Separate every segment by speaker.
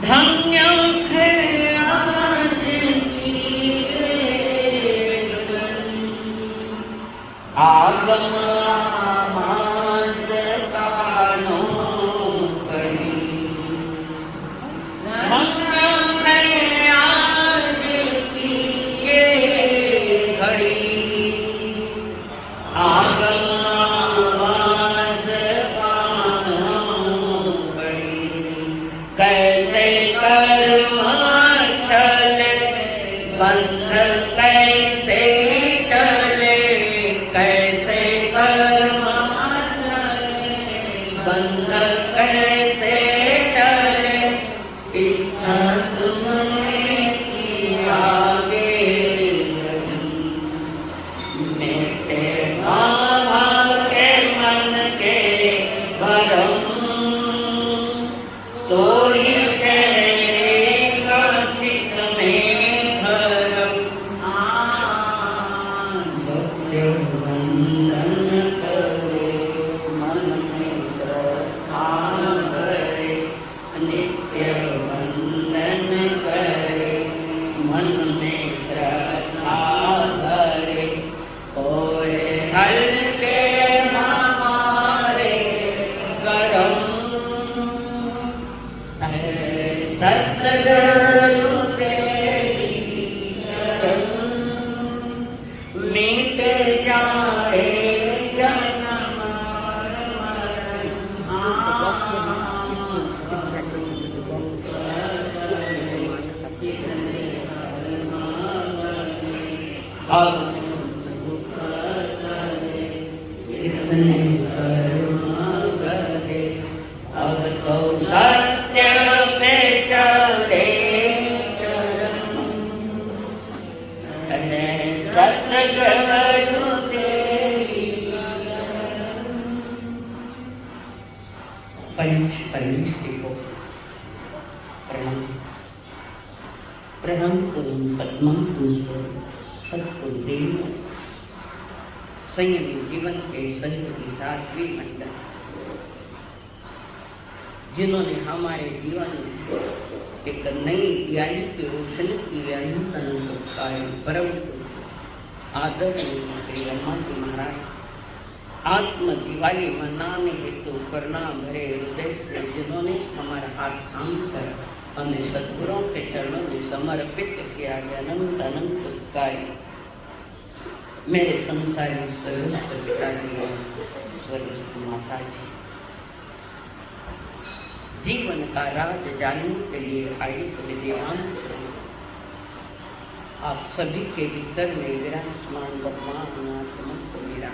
Speaker 1: धन्य थे आगम संयमी जीवन के संयमी साध्वी मंडल जिन्होंने हमारे जीवन में एक नई ज्ञान की रोशनी की परम आदरणीय श्री ब्रह्मा जी महाराज आत्म दिवाली मनाने हेतु करना भरे हृदय से जिन्होंने हमारा हाथ थाम कर हमें सद्गुरुओं के चरणों में समर्पित किया अनंत अनंत कार्य मेरे संसारी सर्वस्व पिता जी स्वर्गस्थ माता जी जीवन का राज जानने के लिए आई विद्यमान आप सभी के भीतर में विराजमान भगवान आत्मा को मेरा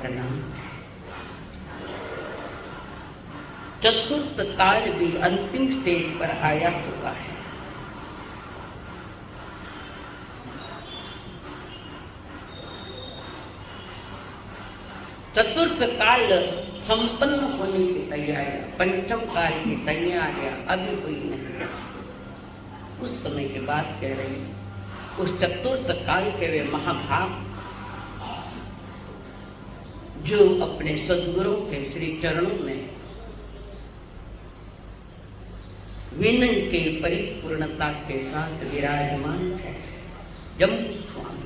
Speaker 1: प्रणाम। चतुर्थ काल भी अंतिम स्टेज पर आया हुआ है। चतुर्थ काल संपन्न होने की तैयारियां, पंचम काल की तैयारियां अभी हुई नहीं। उस समय की बात कह रही हूं। उस चतुर्थ काल के वे महाभाग जो अपने सद्गुरु के श्री चरणों में विनय के परिपूर्णता के साथ विराजमान है। जम्बू स्वामी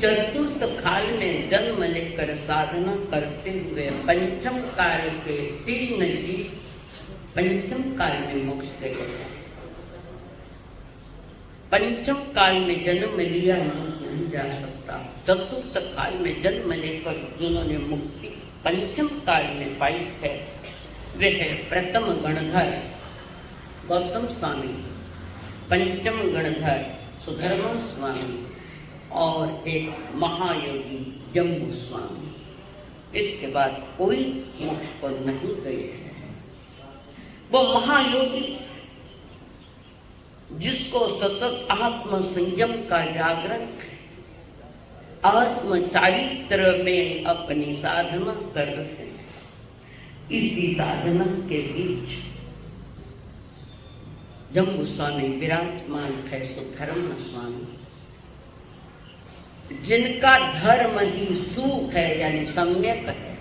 Speaker 1: चतुर्थ काल में जन्म लेकर साधना करते हुए पंचम काल के 3 जीव पंचम काल में मोक्ष के गए। पंचम काल में जन्म लिया नहीं जा सकता। चतुर्थ काल में जन्म लेकर जिन्होंने मुक्ति पंचम काल में पाई है वे है प्रथम गणधर गौतम स्वामी, पंचम गणधर सुधर्मा स्वामी और एक महायोगी जम्बू स्वामी। इसके बाद कोई मोक्ष पर नहीं गए हैं। वो महायोगी जिसको सतत आत्म संयम का जागरण है, आत्म चारित्र में अपनी साधना कर रहे हैं। इसी साधना के बीच जम्बू स्वामी विराजमान है सुधर्म स्वामी, जिनका धर्म ही सुख है यानी सम्यक है।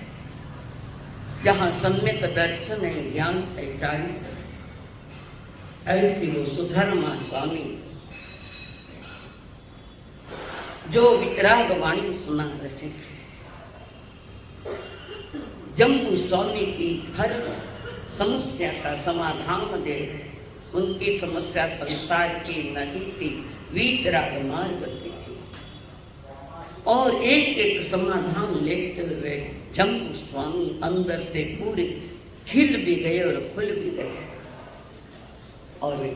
Speaker 1: जहाँ सम्यक दर्शन है, ज्ञान है, चारी ऐसी वो सुधर्मा स्वामी जो वितराग वाणी सुना रहे। जम्बू स्वामी की हर समस्या का समाधान दे रहे। उनकी समस्या संसार की नहीं थी, वितराग मार्ग की थी। और एक एक समाधान लेते हुए जम्बू स्वामी अंदर से पूरे खिल भी गए और खुल भी गए। और वे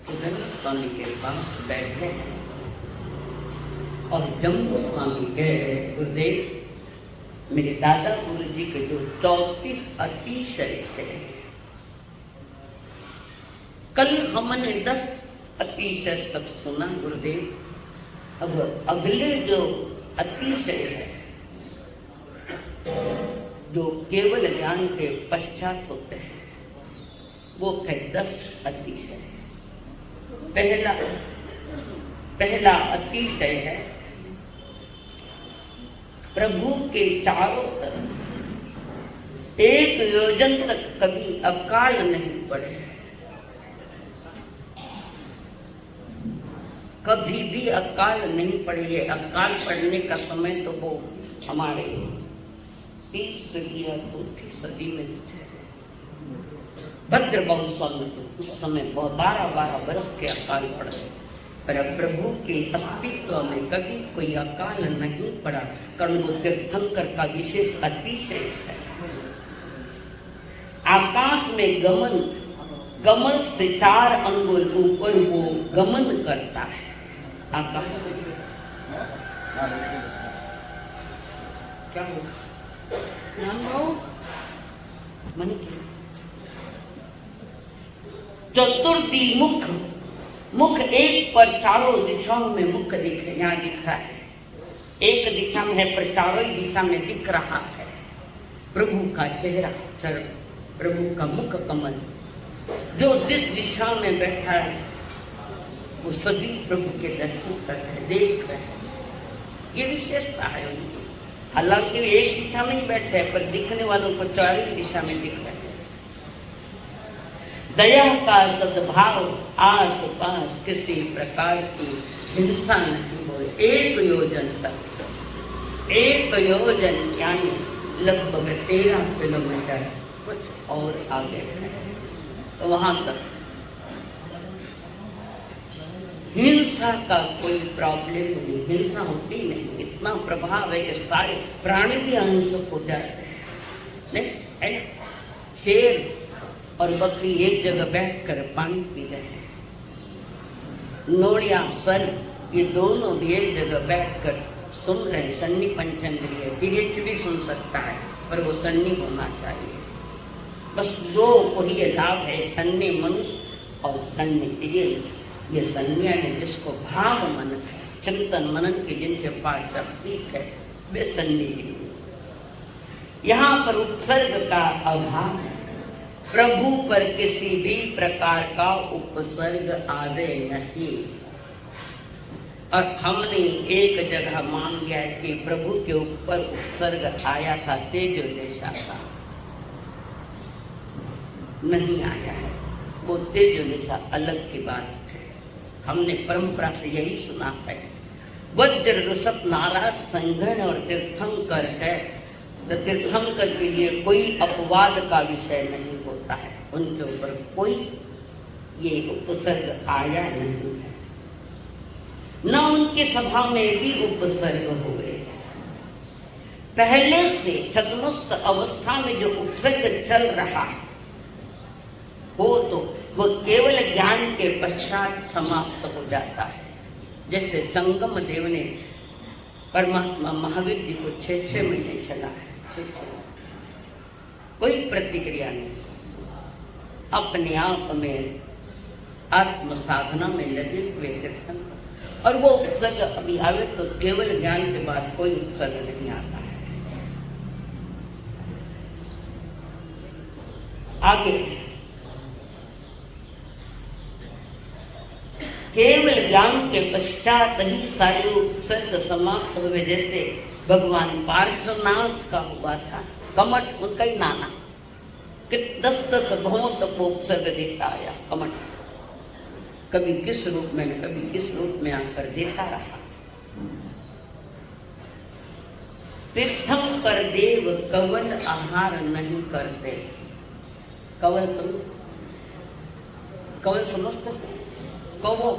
Speaker 1: सुधर्मा स्वामी के पास बैठे और जम्बू स्वामी कहे, गुरुदेव, मेरे दादा गुरु जी के जो 34 अतिशय थे, कल हमने 10 अतिशय तक सुना गुरुदेव। अब अगले जो अतिशय है, जो केवल ज्ञान के पश्चात होते हैं, वो है 10 अतिशय। पहला अतिशय है प्रभु के चारों तरफ 1 योजन तक कभी अकाल नहीं पड़े। कभी भी अकाल नहीं पड़े। अकाल पड़ने का समय तो वो हमारे 30वीं या 4वीं सदी में थे। भद्रबाहु स्वामी उस समय 12 बरस के अकाल पड़े, पर प्रभु के अस्तित्व में कभी कोई अकाल नहीं पड़ा, कारण वो तीर्थंकर का विशेष अतिशय है। आकाश में गमन से 4 अंगुल ऊपर वो गमन करता है। आकाश क्या हो मन चतुर्थी मुख एक पर चारों दिशाओं में मुख दिखे। यहाँ दिख रहा है, एक दिशा में है पर चारों दिशा में दिख रहा है प्रभु का चेहरा, प्रभु का मुख कमल। जो जिस दिशा में बैठा है वो सभी प्रभु के दर्शन कर रहे, देख रहे हैं। ये विशेषता है उनकी। हालांकि एक दिशा में ही बैठे हैं, पर दिखने वालों को चारों दिशा में दिख रहे हैं। दया का सद्भाव आस पास किसी प्रकार की हिंसा नहीं हो। 1 योजन तक, 1 योजन यानी लगभग 13 किलोमीटर कुछ और आगे है, तो वहां तक हिंसा का कोई प्रॉब्लम नहीं, हिंसा होती नहीं। इतना प्रभाव है कि सारे प्राणी भी अहिंसक हो जाते हैं, नहीं है ना? शेर और बकरी एक जगह बैठकर पानी पी रहे हैं। नोड़िया, सर, ये दोनों भी एक जगह बैठकर सुन रहे हैं। सन्नी पंचेंद्रिय तिरछ भी सुन सकता है, पर वो सन्नी होना चाहिए। बस 2 को ही ये लाभ है, सन्नी मनुष्य और सन्नी तिरछ। ये सन्निया है जिसको भाव मन है, चिंतन मनन की जिनके पास शक्ति है, वे सन्नी जीव। यहाँ पर उत्सर्ग का अभाव है। प्रभु पर किसी भी प्रकार का उपसर्ग आवे नहीं। और हमने एक जगह मान लिया है कि प्रभु के ऊपर उपसर्ग आया था, तेज जैसा था, नहीं आया है। वो तेज जैसा अलग की बात है। हमने परंपरा से यही सुना है, वज्र रुषभ नाराज संघन और तीर्थंकर है। तो तीर्थंकर के लिए कोई अपवाद का विषय नहीं होता है, उनके ऊपर कोई ये उपसर्ग आया नहीं है, न उनकी सभा में भी उपसर्ग हुए। पहले से छद्मस्त अवस्था में जो उपसर्ग चल रहा हो तो वो केवल ज्ञान के पश्चात समाप्त हो जाता है। जैसे संगम देव ने परमात्मा महावीर जी को 6 महीने चला है, कोई प्रतिक्रिया नहीं, अपने आप में आत्म साधना में लगे हुए कीर्तन। और वो उपसर्ग अभी आवे तो केवल ज्ञान के बाद कोई उपसर्ग नहीं आता है। आगे केवल ज्ञान के पश्चात ही सारे उपसर्ग समाप्त हुए। जैसे भगवान पार्श्वनाथ का हुआ था, कमठ उनका ही नाना कि 10-10 भवों तक वो उपसर्ग देता आया कमठ, कभी किस रूप में कभी किस रूप में आकर देता रहा। तीर्थंकर देव कवल आहार नहीं करते। कवल समझते? कवो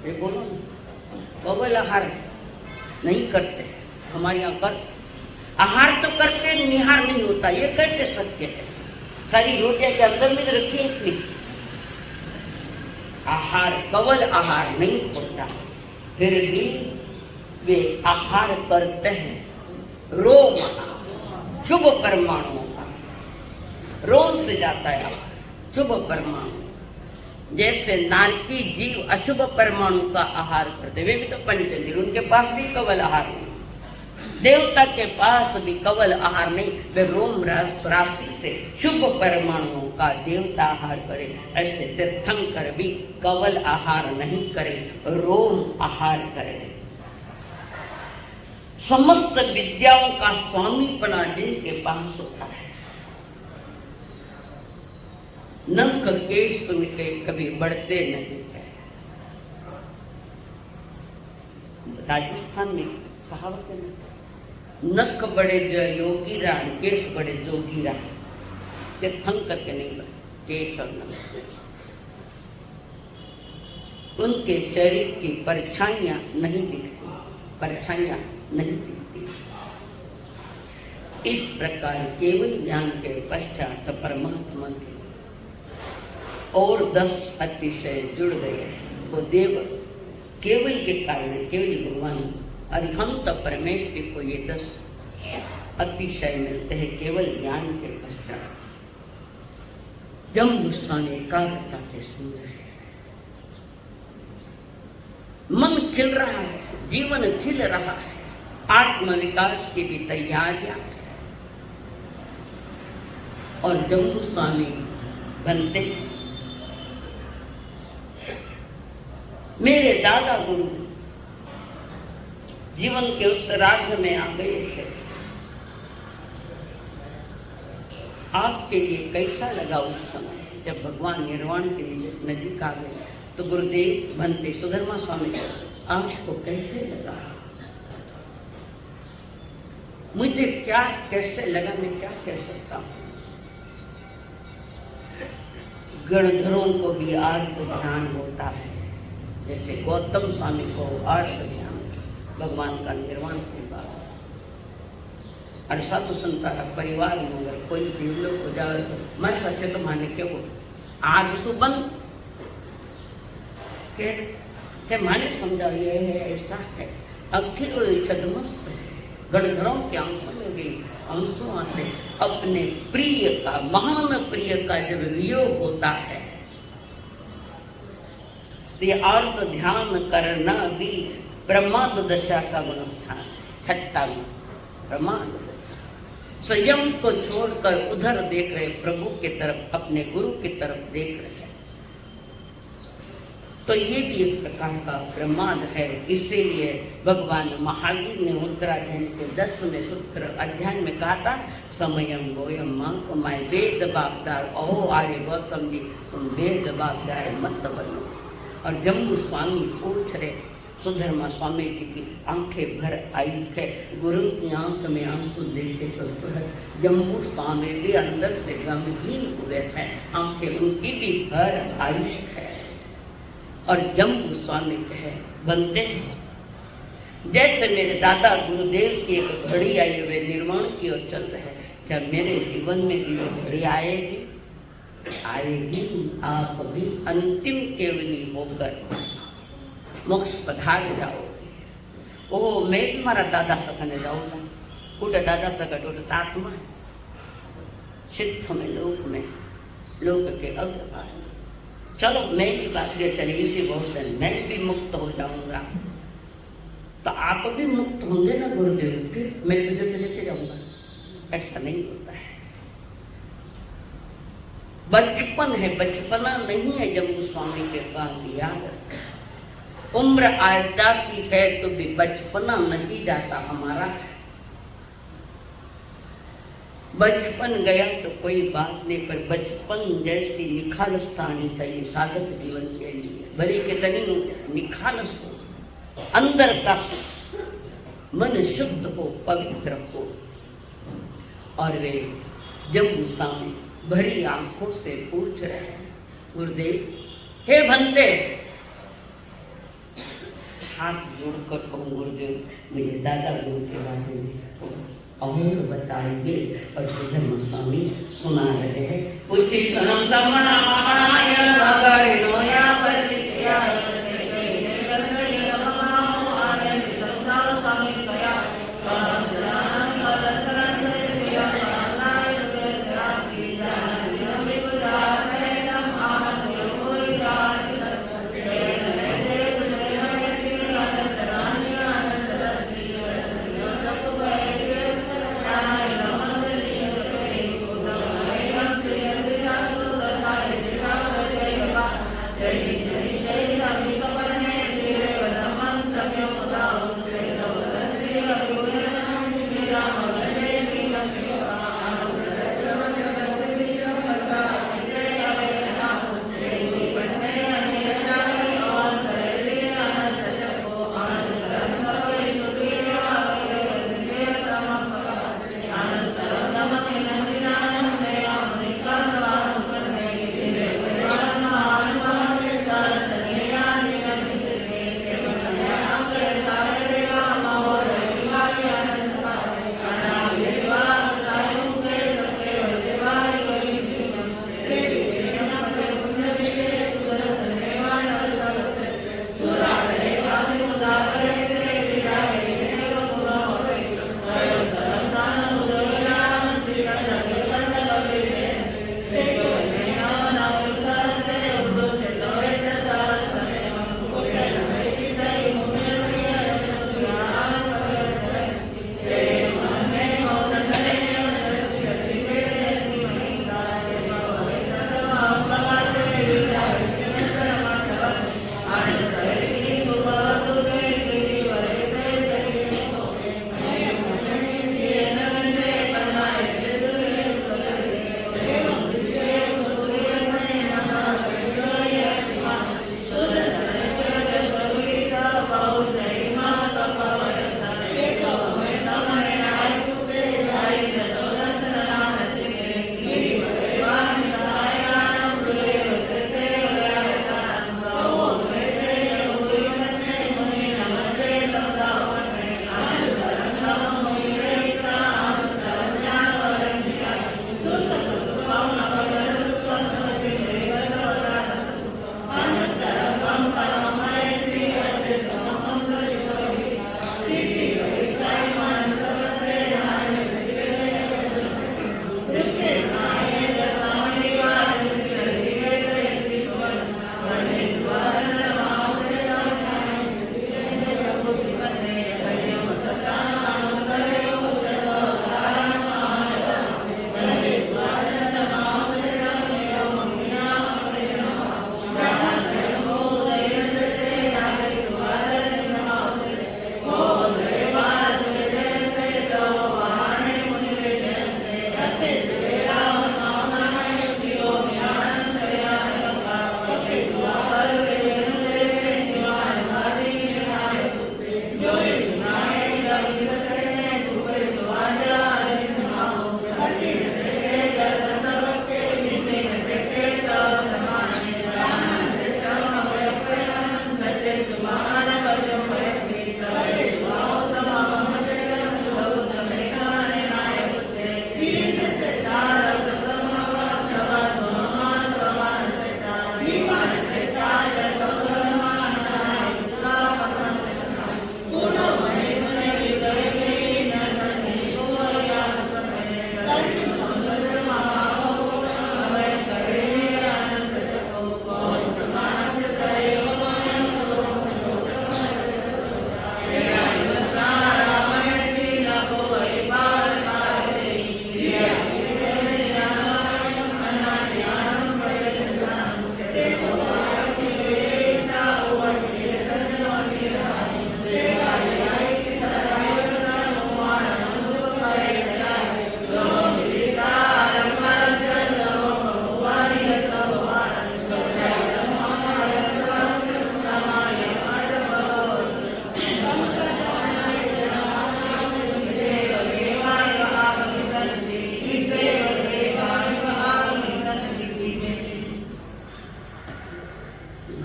Speaker 1: ये बोलो, कवल आहार नहीं करते। हमारे यहाँ कर आहार तो करते, निहार नहीं होता। ये कैसे सत्य है? सारी रोटियां के अंदर में रखी इतनी आहार, कवल आहार नहीं होता, फिर भी वे आहार करते हैं रोम, शुभ परमाणुओं का। रोम से जाता है शुभ परमाणु। जैसे नारकी जीव अशुभ परमाणु का आहार करते, वे भी तो पंचेंद्रिय, उनके पास भी कवल आहार नहीं। देवता के पास भी कवल आहार नहीं, वे रोम राशि से शुभ परमाणुओं का देवता आहार करे। ऐसे तीर्थंकर भी कवल आहार नहीं करे, रोम आहार करे। समस्त विद्याओं का स्वामीपना जिनके पास होता है, नख केश उनके कभी बढ़ते नहीं है। राजस्थान में कहावत है, नख बड़े जो योगी रा, केश बड़े जोगी रा। तीर्थंकर के नहीं बढ़े केश और नख। उनके शरीर की परछाइयां नहीं दिखती, परछाइयां नहीं दिखती। इस प्रकार केवल ज्ञान के पश्चात परमात्मा के और 10 अतिशय जुड़ गए। वो देव केवल के कारण, केवल भगवान अरिहंत परमेश्वर को ये 10 अतिशय मिलते हैं केवल ज्ञान के पश्चात। जब गुस्साने एकाग्रता के सुंदर है, मन खिल रहा है, जीवन खिल रहा है, आत्मविकास की भी तैयारियां, और जम्मू स्वामी बनते मेरे दादा गुरु जीवन के उत्तरार्ध में आ गए थे। आपके लिए कैसा लगा उस समय जब भगवान निर्वाण के लिए नजीक आ गए? तो गुरुदेव बनते सुधर्मा स्वामी आपको कैसे लगा? मुझे क्या कैसे लगा, मैं क्या कह सकता हूँ। गणधरों को भी आर्त ध्यान होता है, जैसे गौतम स्वामी को आर्त ध्यान भगवान का निर्वाण के बाद। और साधु संता परिवार में अगर कोई देवलोक हो जाए तो मैं सचे तो माने के वो आज सुबह के माने समझा ये है, ऐसा है। अखिल छदमस्त है, गणधरों के आंसू में भी आंसू आते। अपने प्रिय का, महान प्रिय का जब वियोग होता है, ये आर्त ध्यान करना भी प्रमाद दशा का गुणस्थान। 58 प्रमाद दशा, संयम को छोड़कर उधर देख रहे, प्रभु की तरफ, अपने गुरु की तरफ देख रहे, तो ये भी एक प्रकार का प्रमाद है। इसीलिए भगवान महावीर ने उत्तरायण के 10वें सूत्र अध्याय में कहा था, समयम गोयम मां माय वेद बागदार। ओहो आर्य गौतम जी, तुम वेद बागदार मत बनो। और जम्मू स्वामी पूछ रहे, सुधर्मा स्वामी जी की आंखें भर आई है, गुरु की आंख में आंसू देखे तो सहज जम्मू स्वामी भी अंदर से गमगीन हुए हैं, आंखें उनकी भी भर आई है। और जम्मू स्वामी कहे, बनते जैसे मेरे दादा गुरुदेव की एक घड़ी आई, वे निर्वाण की ओर चल रहे हैं, क्या मेरे जीवन में भी वो घड़ी आएगी? आएगी। आप भी अंतिम केवली होकर मोक्ष पधार जाओगे। ओ मैं भी मारा दादा सकने जाऊंगा, कुट दादा सकट उठ आत्मा सिद्ध में, लोक में, लोक के अग्रभाग में। चलो मैं भी बात ले चली, इसी बहुत से मैं भी मुक्त हो जाऊंगा, तो आप भी मुक्त होंगे ना गुरुदेव, फिर मैं तुझे लेके जाऊंगा। ऐसा नहीं होता है। बचपन है, बचपना नहीं है। जम्मू स्वामी के पास याद, उम्र आज जाती है तो भी बचपना नहीं जाता हमारा। बचपन गया तो कोई बात नहीं, पर बचपन जैसी निखालसता आनी चाहिए साधक जीवन के लिए। भले कितनी निखालस हो, अंदर का मन शुद्ध हो, पवित्र हो। और वे जब गोस्वामी भरी आंखों से पूछ रहे हैं, गुरुदेव हे भंते, हाथ जोड़कर कहूँ गुरुदेव मुझे दादा गुरु के बारे में और बताएंगे। और श्रीधर गोस्वामी सुना रहे हैं, उच्चिष्टम समनाय नगरिणोया परित्या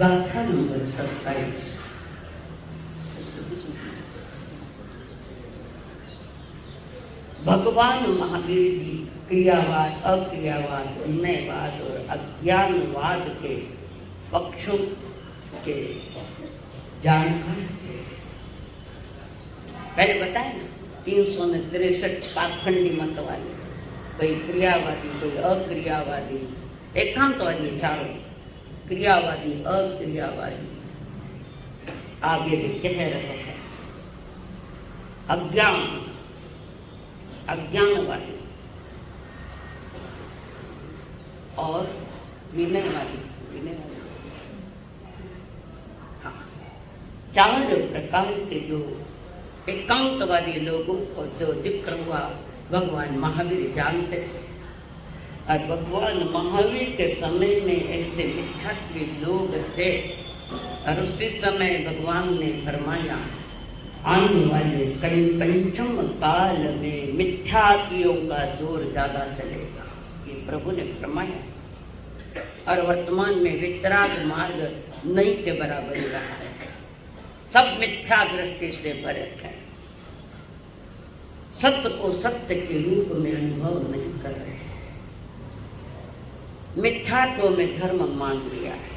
Speaker 1: गाथा नंबर 27। भगवान महावीर जी क्रियावाद, अक्रियावाद, विनयवाद और अज्ञानवाद के पक्षों के जानकार थे। पहले बताए ना 363 पाखंडी मत वाले, कोई क्रियावादी, कोई अक्रियावादी, एकांतवादी, चारों क्रियावादी, अक्रियावादी। आगे भी कह रहे हैं अज्ञानवादी और विनयवादी। हाँ, चार प्रकार के जो एकांतवादी लोगों को जो जिक्र हुआ भगवान महावीर जानते थे, और भगवान महावीर के समय में ऐसे मिथ्यात्वी लोग थे, और उसी समय भगवान ने फरमाया आने वाले पंचम काल में मिथ्यात्वियों का जोर ज्यादा चलेगा, ये प्रभु ने फरमाया। और वर्तमान में वितराग मार्ग नहीं के बराबर ही रहा है, सब मिथ्या दृष्टि से भरे हैं, सत्य को सत्य के रूप में अनुभव नहीं कर रहे, मिथ्यात्व में धर्म मान लिया है,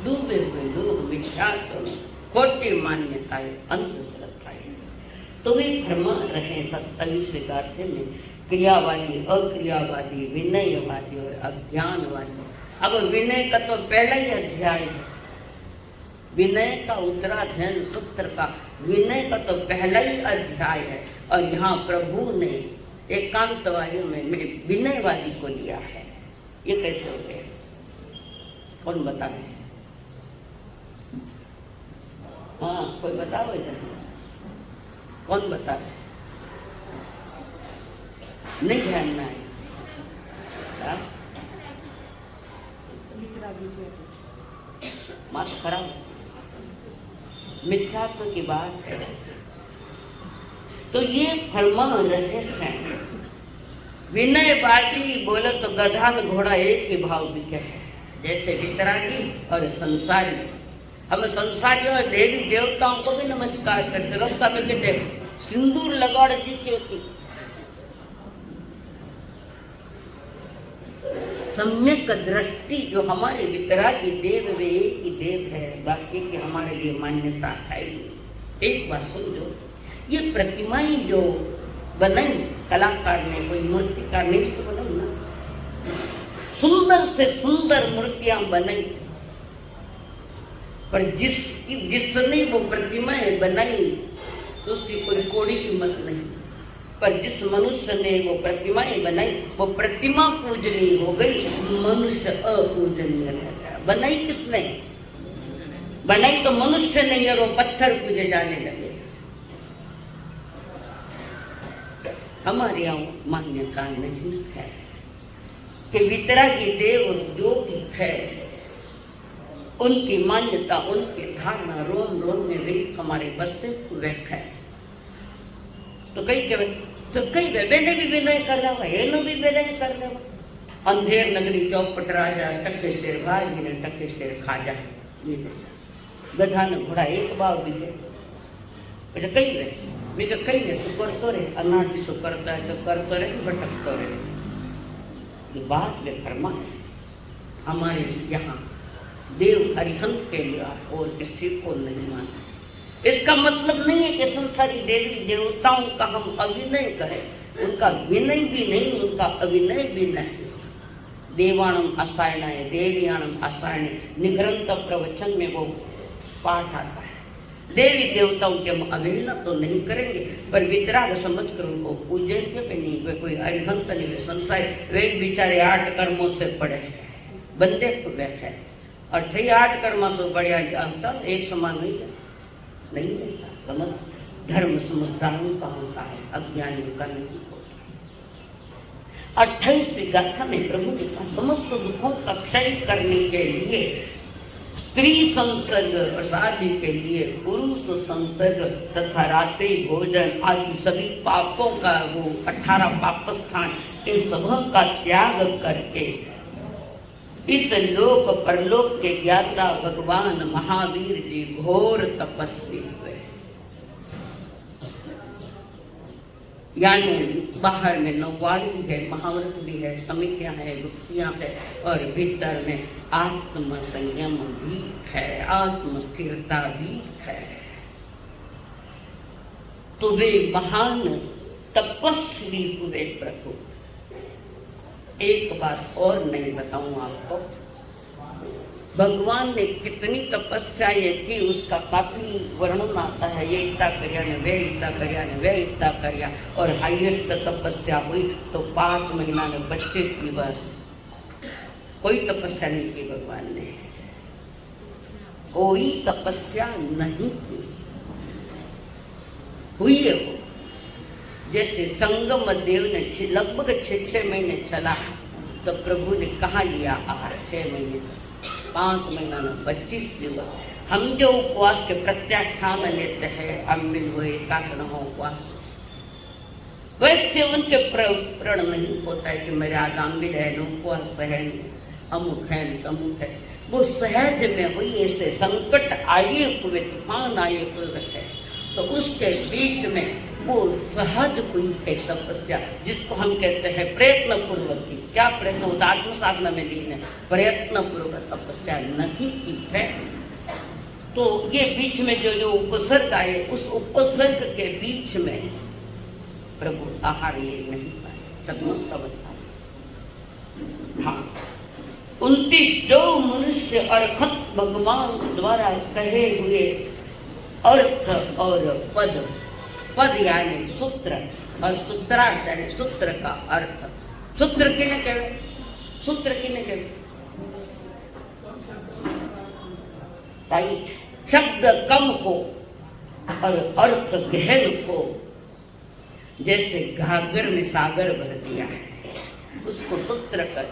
Speaker 1: डूबे हुए लोग मिथ्यात्व में खोटी मान्यताएं, अंधश्रद्धाएं, तो भी भ्रम रहे 27 गाथे में क्रियावादी, अक्रियावादी, विनयवादी और अज्ञानवादी। अब विनय का तो पहला ही अध्याय है, विनय का उत्तराध्ययन सूत्र का विनय का तो पहला ही अध्याय है, और यहाँ प्रभु ने एकांतवादी में विनयवादी को लिया है। ये कैसे हो गया, कौन बताए? हाँ, कोई बताओ इधर, कौन बता? नहीं ध्यान में आए, मात खराब, मिथ्यात्व की बात है। तो ये फलमा रहे हैं। विनयवादी बोले तो गधा में घोड़ा एक ही भाव बिके है, जैसे वितरागी और संसारी। हम संसारी और देवी देवताओं को भी नमस्कार करते, रास्ता में कहते सिंदूर लगाड़ दी क्योंकि सम्यक दृष्टि जो हमारे वितरागी देव वे एक ही देव है, बाकी की हमारे लिए मान्यता है। एक बात समझो, ये प्रतिमाएं जो बनाई कलाकार ने, कोई मूर्तिकार ने तो बनाई ना, सुंदर से सुंदर मूर्तियां बनाई, पर जिसने वो प्रतिमाएं बनाई तो उसकी कोई कोड़ी कीमत नहीं, पर जिस मनुष्य ने वो प्रतिमाएं बनाई वो प्रतिमा पूजनीय हो गई, मनुष्य अपूजनीय रह गया। बनाई किसने? बनाई तो मनुष्य नहीं, और वो पत्थर पूजे जाने लगे। हमारे यहाँ मान्यता नहीं है कि वितरागी देव जो भी है उनकी मान्यता, उनकी धारणा रोम रोम में भी हमारे बसते हुए है। तो कई मैंने भी विनय कर रहा है, ये भी विनय कर रहा है। अंधेर नगरी चौपट राजा, टक्के शेर भाई ने टक्के शेर खाजा, गधा ने घोड़ा एक बाव बीजे कई वे कई ने सुकर तो रे अनाज भी सुकरता है तो कर तो रे भटक तो रे। ये बात वे फरमा हमारे यहाँ देव हरिहंत के लिए और किसी को नहीं मानते। इसका मतलब नहीं है कि संसारी देवी देवताओं का हम अभिनय करें, उनका विनय भी नहीं, उनका अभिनय भी नहीं। देवाणम आसायणाय देवियाणम आसायणे निग्रंथ प्रवचन में वो पाठ आता है। देवी देवताओं की हम अवहेलना तो नहीं करेंगे, पर वितराग समझ कर उनको पूजेंगे भी नहीं। वे कोई अरिहंत नहीं, वे संसार, वे बेचारे 8 कर्मों से पड़े बंदे हुए हैं, और 8 कर्मों से बढ़िया जानता एक समान नहीं रहता। समझ धर्म समझदारों का होता है, अज्ञानियों का नहीं होता। 28वीं गाथा में प्रभु जी का समस्त दुखों का क्षय करने के लिए स्त्री संसर्ग और शादी के लिए पुरुष संसर्ग तथा रात्रि भोजन आदि सभी पापों का वो 18 पाप स्थान इन सबों का त्याग करके इस लोक परलोक के ज्ञाता भगवान महावीर जी घोर तपस्वी हुए। यानी बाहर में नौवार भी है, महाव्रत भी है, समितियां है, गुप्तियां है, और भीतर में आत्म संयम भी है, आत्म स्थिरता भी है। तो वे महान तपस्वी हुए प्रभु। एक बात और नहीं बताऊं आपको, भगवान ने कितनी तपस्या ये की उसका काफी वर्णन आता है। ये इतना करिया ने, वे इतना करिया ने, वे इतना करिया, और हाईएस्ट तपस्या हुई तो 5 महीना में 25 दिवस। कोई तपस्या नहीं की भगवान ने, कोई तपस्या नहीं की। हुई है वो, जैसे संगम देव ने लगभग 6 महीने चला, तो प्रभु ने कहा लिया आहार 6 महीने, 5 महीना में 25 दिवस। हम जो उपवास के प्रत्याख्यान लेते हैं, अम्बिल हुए एकादश हो उपवास, वैसे उनके प्रण नहीं होता है कि मेरे आज अम्बिल है, उपवास है, अमुक है, तमुक है। वो सहज में हुई, ऐसे संकट आए हुए, तूफान आए हुए है, तो उसके बीच में वो सहज हुई है तपस्या, जिसको हम कहते हैं प्रयत्न पूर्वक की। क्या प्रयत्न? आत्म साधना में लीन है, प्रयत्न पूर्वक तपस्या नहीं की है। तो ये बीच में जो उपसर्ग आए, उस उपसर्ग के बीच में प्रभु आहार ले नहीं पाए, सदमस्त बता। हाँ, 29 जो मनुष्य अर्थ भगवान द्वारा कहे हुए अर्थ और पद, पद यानी सूत्र, और सूत्रार्थ यानी सूत्र का अर्थ। सूत्र किने कहे? सूत्र किने कहे? शब्द कम हो और अर्थ गहन हो, जैसे घाघर में सागर भर दिया है, उसको सूत्र कर।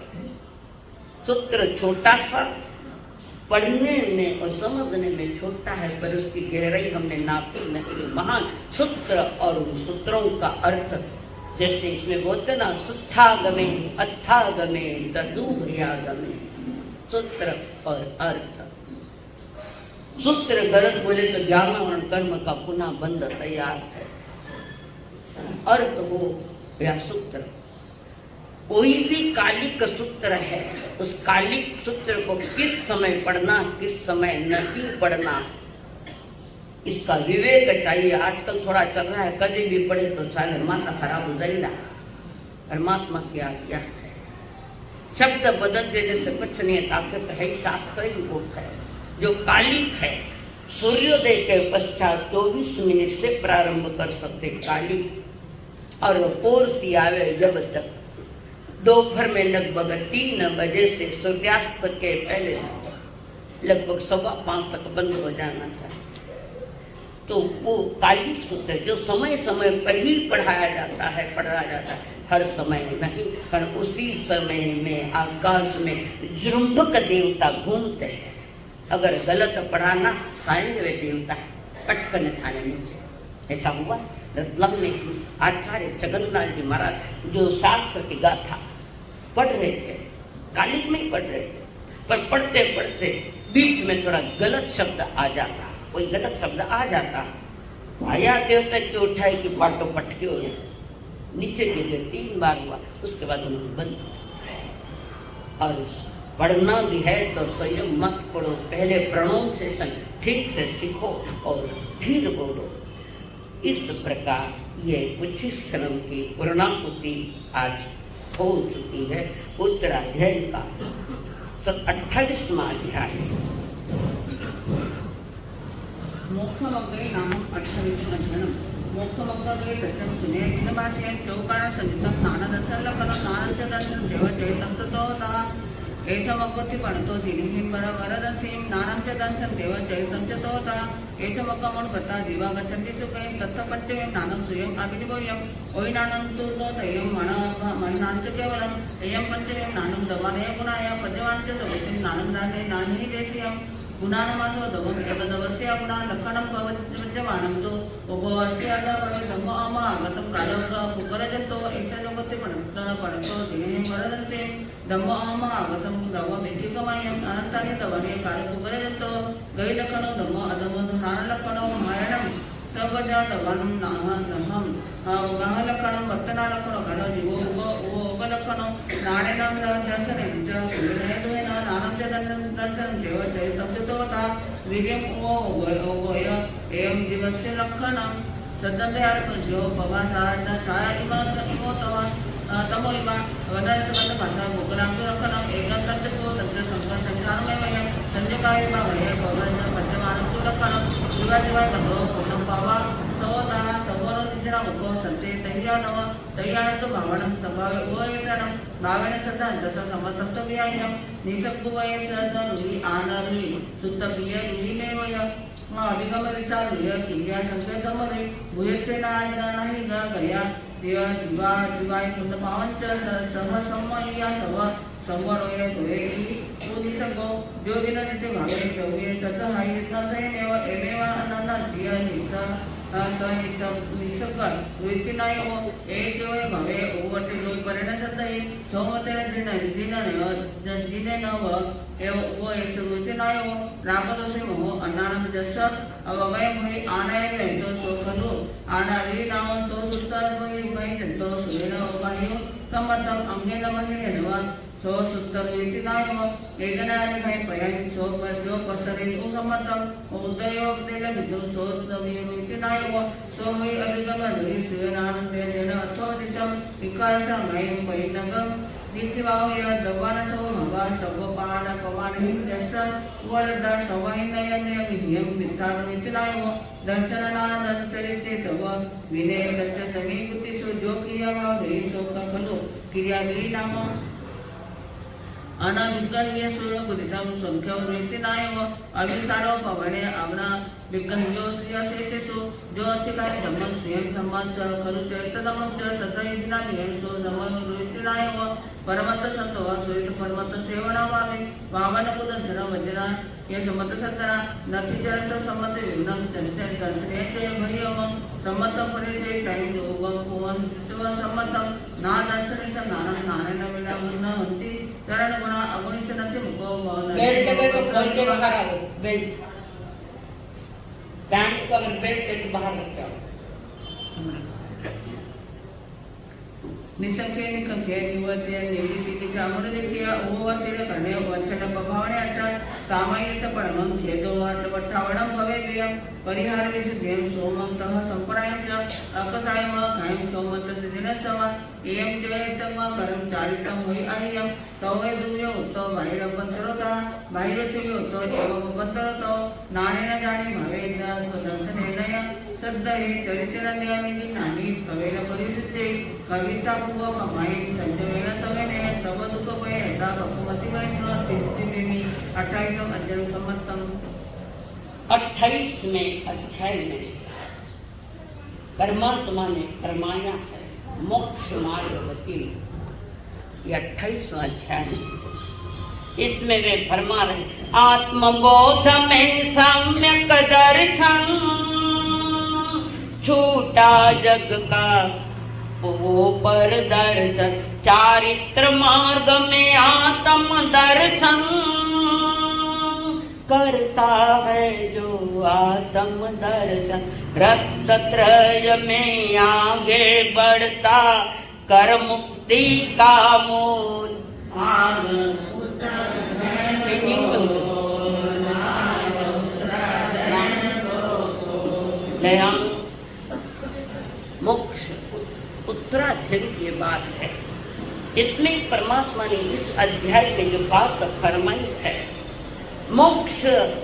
Speaker 1: सूत्र छोटा सा, पढ़ने में और समझने में छोटा है, पर उसकी गहराई हमने नापी नहीं। महान सूत्र और उन सूत्रों का अर्थ, जैसे इसमें बोलते ना, सुत्थागमे अत्थागमे तदुभयागमे, सूत्र और अर्थ। सूत्र गलत बोले तो ज्ञान और कर्म का पुनः बंध तैयार है। अर्थ हो या सूत्र, कोई भी कालिक सूत्र है, उस कालिक सूत्र को किस समय पढ़ना, किस समय नहीं पढ़ना, इसका विवेक चाहिए। आजकल थोड़ा चल रहा है, कभी भी पढ़े तो साले माथा खराब हो जाएगा। परमात्मा की आज्ञा है, शब्द बदल देने से कुछ नहीं है, ताकत है ही, शास्त्र ही वो है। जो कालिक है, सूर्योदय के पश्चात 24 मिनट से प्रारंभ कर सकते कालिक, और पोरसी आवे जब तक दोपहर में लगभग 3 बजे से सूर्यास्त के पहले लगभग 4:15 तक बंद हो जाना चाहिए। तो वो कालिक सूत्र जो समय समय पर ही पढ़ाया जाता है, पढ़ाया जाता है, हर समय नहीं। कारण उसी समय में आकाश में जृंभक देवता घूमते हैं। अगर गलत पढ़ाना पाएंगे वे देवता पटकन थाने नीचे। ऐसा हुआ रतलाम में आचार्य जगन्नाथ जी महाराज जो शास्त्र की गाथा पढ़ रहे थे, कालिक में ही पढ़ रहे थे, पर पढ़ते पढ़ते बीच में थोड़ा गलत शब्द आ जाता, कोई गलत शब्द आ जाता, आया देवता की उठाई कि पाटो पटके हो नीचे गिर गए। 3 बार हुआ, उसके बाद उन्होंने बंद। और पढ़ना भी है तो स्वयं मत पढ़ो, पहले प्रोनाउंसिएशन ठीक से सीखो और फिर बोलो। इस प्रकार ये 25 श्रम की पूर्णाहुति आज हो चुकी है। उत्तराध्याय का 28वां अध्याय मोक्षमग्रे नाम 28वां अध्याय। मोक्षमग्रे दर्शन सुने भाषे चौकार संगीत स्नानदर्शन लखन स्नान दर्शन देव जयतंत्र एषमग्वति पणतो सिनिहिं वरदंसिं नानं च दंशं देव जयतं च तोता एषमग्गमं गता जीवा गच्छन्ति सुखेन तत्तपञ्चमें नानं सुयम् अभिनिभूयम् ओयनानं तु तैलं मन्नां च केवलम् एयं पञ्चमें नानं दवानय गुणाय पञ्चमां च सवसिं नानं दाने नान्हि देशीयम्
Speaker 2: गुणानमासो धमम एकदवस्य गुणा लक्षणं भवज्यमानं तो उपवर्ष्यादा भवे धम्म अमागतं कालौका पुकरजतो ऐसा लोकते पणतो दिने मरणन्ते धम्म अमागतं धम्ममेकिकमयं अनन्तानि तवने काल पुकरजतो गैलकणो धम्म अधमो नानलकणो मरणं सर्वजातवनं नाहं गहलकणं वत्तनालकणो घनो जीवो उगलकणो नाणेनं दर्शनेन च विनयद्वेन नानं च दर्शनं चैव चरितं च तवता वीर्यं उभय एवं जीवस्य लक्षणं सततयार्पज्यो भवासारदा छाया इमो तमो इमा वदनसगत भाषा गोकुलांतो लक्षणं एकं तत्त्वो सत्य संसारमय संजकाय भावय भवन पद्यमानं तु लक्षणं शिवाजीवाय भगो कोणं पावा सवता सवरो दिशा उको संते तैयान तो भावनं स्वभावे उभयसनं भावेन सदा जस समतत्वव्यायं निसक्कुवय सदरुई आनरुई सुत्तप्रिय रुईमेवय अभिगम विचार किया संकेतमरे भूयते नाही गया देवा जीवा जीवाय कुंद पावंच सम समया सव संवरोय धोयेकी उदिसंगो जोगिन नित्य भावे सौये ततः हाई तसेमेव एमेव अनंत दिया निसा निसकर वृत्तिनाय ओ एजोय भावे ओवटे लोय परिणसतय सोमते जिने नव एव ओ एस वृत्तिनाय ओ रागदोषे मोह अन्नानं जस अवगय मोहि आनय वेंतो सोखलु आनारी नाम तो सुत्तर मोहि महि जंतो सुरेन ओबायो कमतम अंगेन महि सो सुत्तर वृत्तिनाय ओ एकनानि भाई पयन सो जो पसरे ओ कमतम उदयो तेल विदु सो तमी वृत्तिनाय ओ सो मोहि अभिगम रि सुरेनानंदे जन अथोदितम विकासमय परिणगम दितिवाव या दवान सो भवा सबपान पवन हिंदस वरद सवैनयन विद्यम विचार नितनाय दर्शननान चरिते तव विनय सत्य समीपुति सो जो क्रिया भाव रे सो खलो क्रिया रि नाम अनाविग्रह्य सो बुद्धितम संख्या वृत्तिनाय अभिसारो पवने अवना विग्रह्यो यशेषु जो अतिकाय धम्मं स्वयं धम्मं च खलु चैतधम्मं च सतयिना नियंसो धम्मं वृत्तिनाय परमत्त संतो सोयित परमत्त सेवनावामि वामन पुदर्शन वजना ये समत सत्तरा नथि चरंत समत विघ्नं चंचल दर्शनेते भयम समत परिचय टाइम योगम पुवन तव समतम ना दर्शने नानं नारायण विना मुन्न हंति चरण गुणा अगुणित नथि मुको मोहन
Speaker 1: बेल्ट अगर तो खोल के बाहर आओ बेल्ट पैंट को अगर बेल्ट के बाहर रख आओ
Speaker 2: निसंख्य निसंख्य निवद्य निवृत्ति चामुंड देखिया ओवतेल करणे वचन प्रभावने अट्ट सामायित परमं छेदो वट्टावणं भवे प्रियं परिहार विशुद्धिं सोमं तः संपरायं च अकसायम कायं सोमत सिद्धिनसम एयं जयतम करं चारितं होइ अहियं तवै दुर्यो उत्तो बाहिरपन्तरता बाहिरचयो उत्तो एवं पन्तरतो नानेन जानि भवेद दर्शनेनय सद्दहे चरिचरण्यनिधि नानि भवेन परिसिद्धे कविता पूर्व ममाई संजयन तवेने सब दुख भय यथा भगवती वैष्णव स्थितिमेमि 28 अध्ययन सम्मतम
Speaker 1: 28 में अध्याय में परमात्मा ने फरमाया है मोक्ष मार्ग गति ये 28वां अध्याय है। इसमें वे फरमा रहे आत्मबोध में सम्यक दर्शन छूटा जग का वो पर दर्शन चारित्र मार्ग में आत्म दर्शन करता है जो आत्म दर्शन रत्नत्रय में आगे बढ़ता कर मुक्ति का मूल मोक्ष उत्तराधिक ये बात है। इसमें परमात्मा ने इस अध्याय में जो बात फरमाई है मोक्ष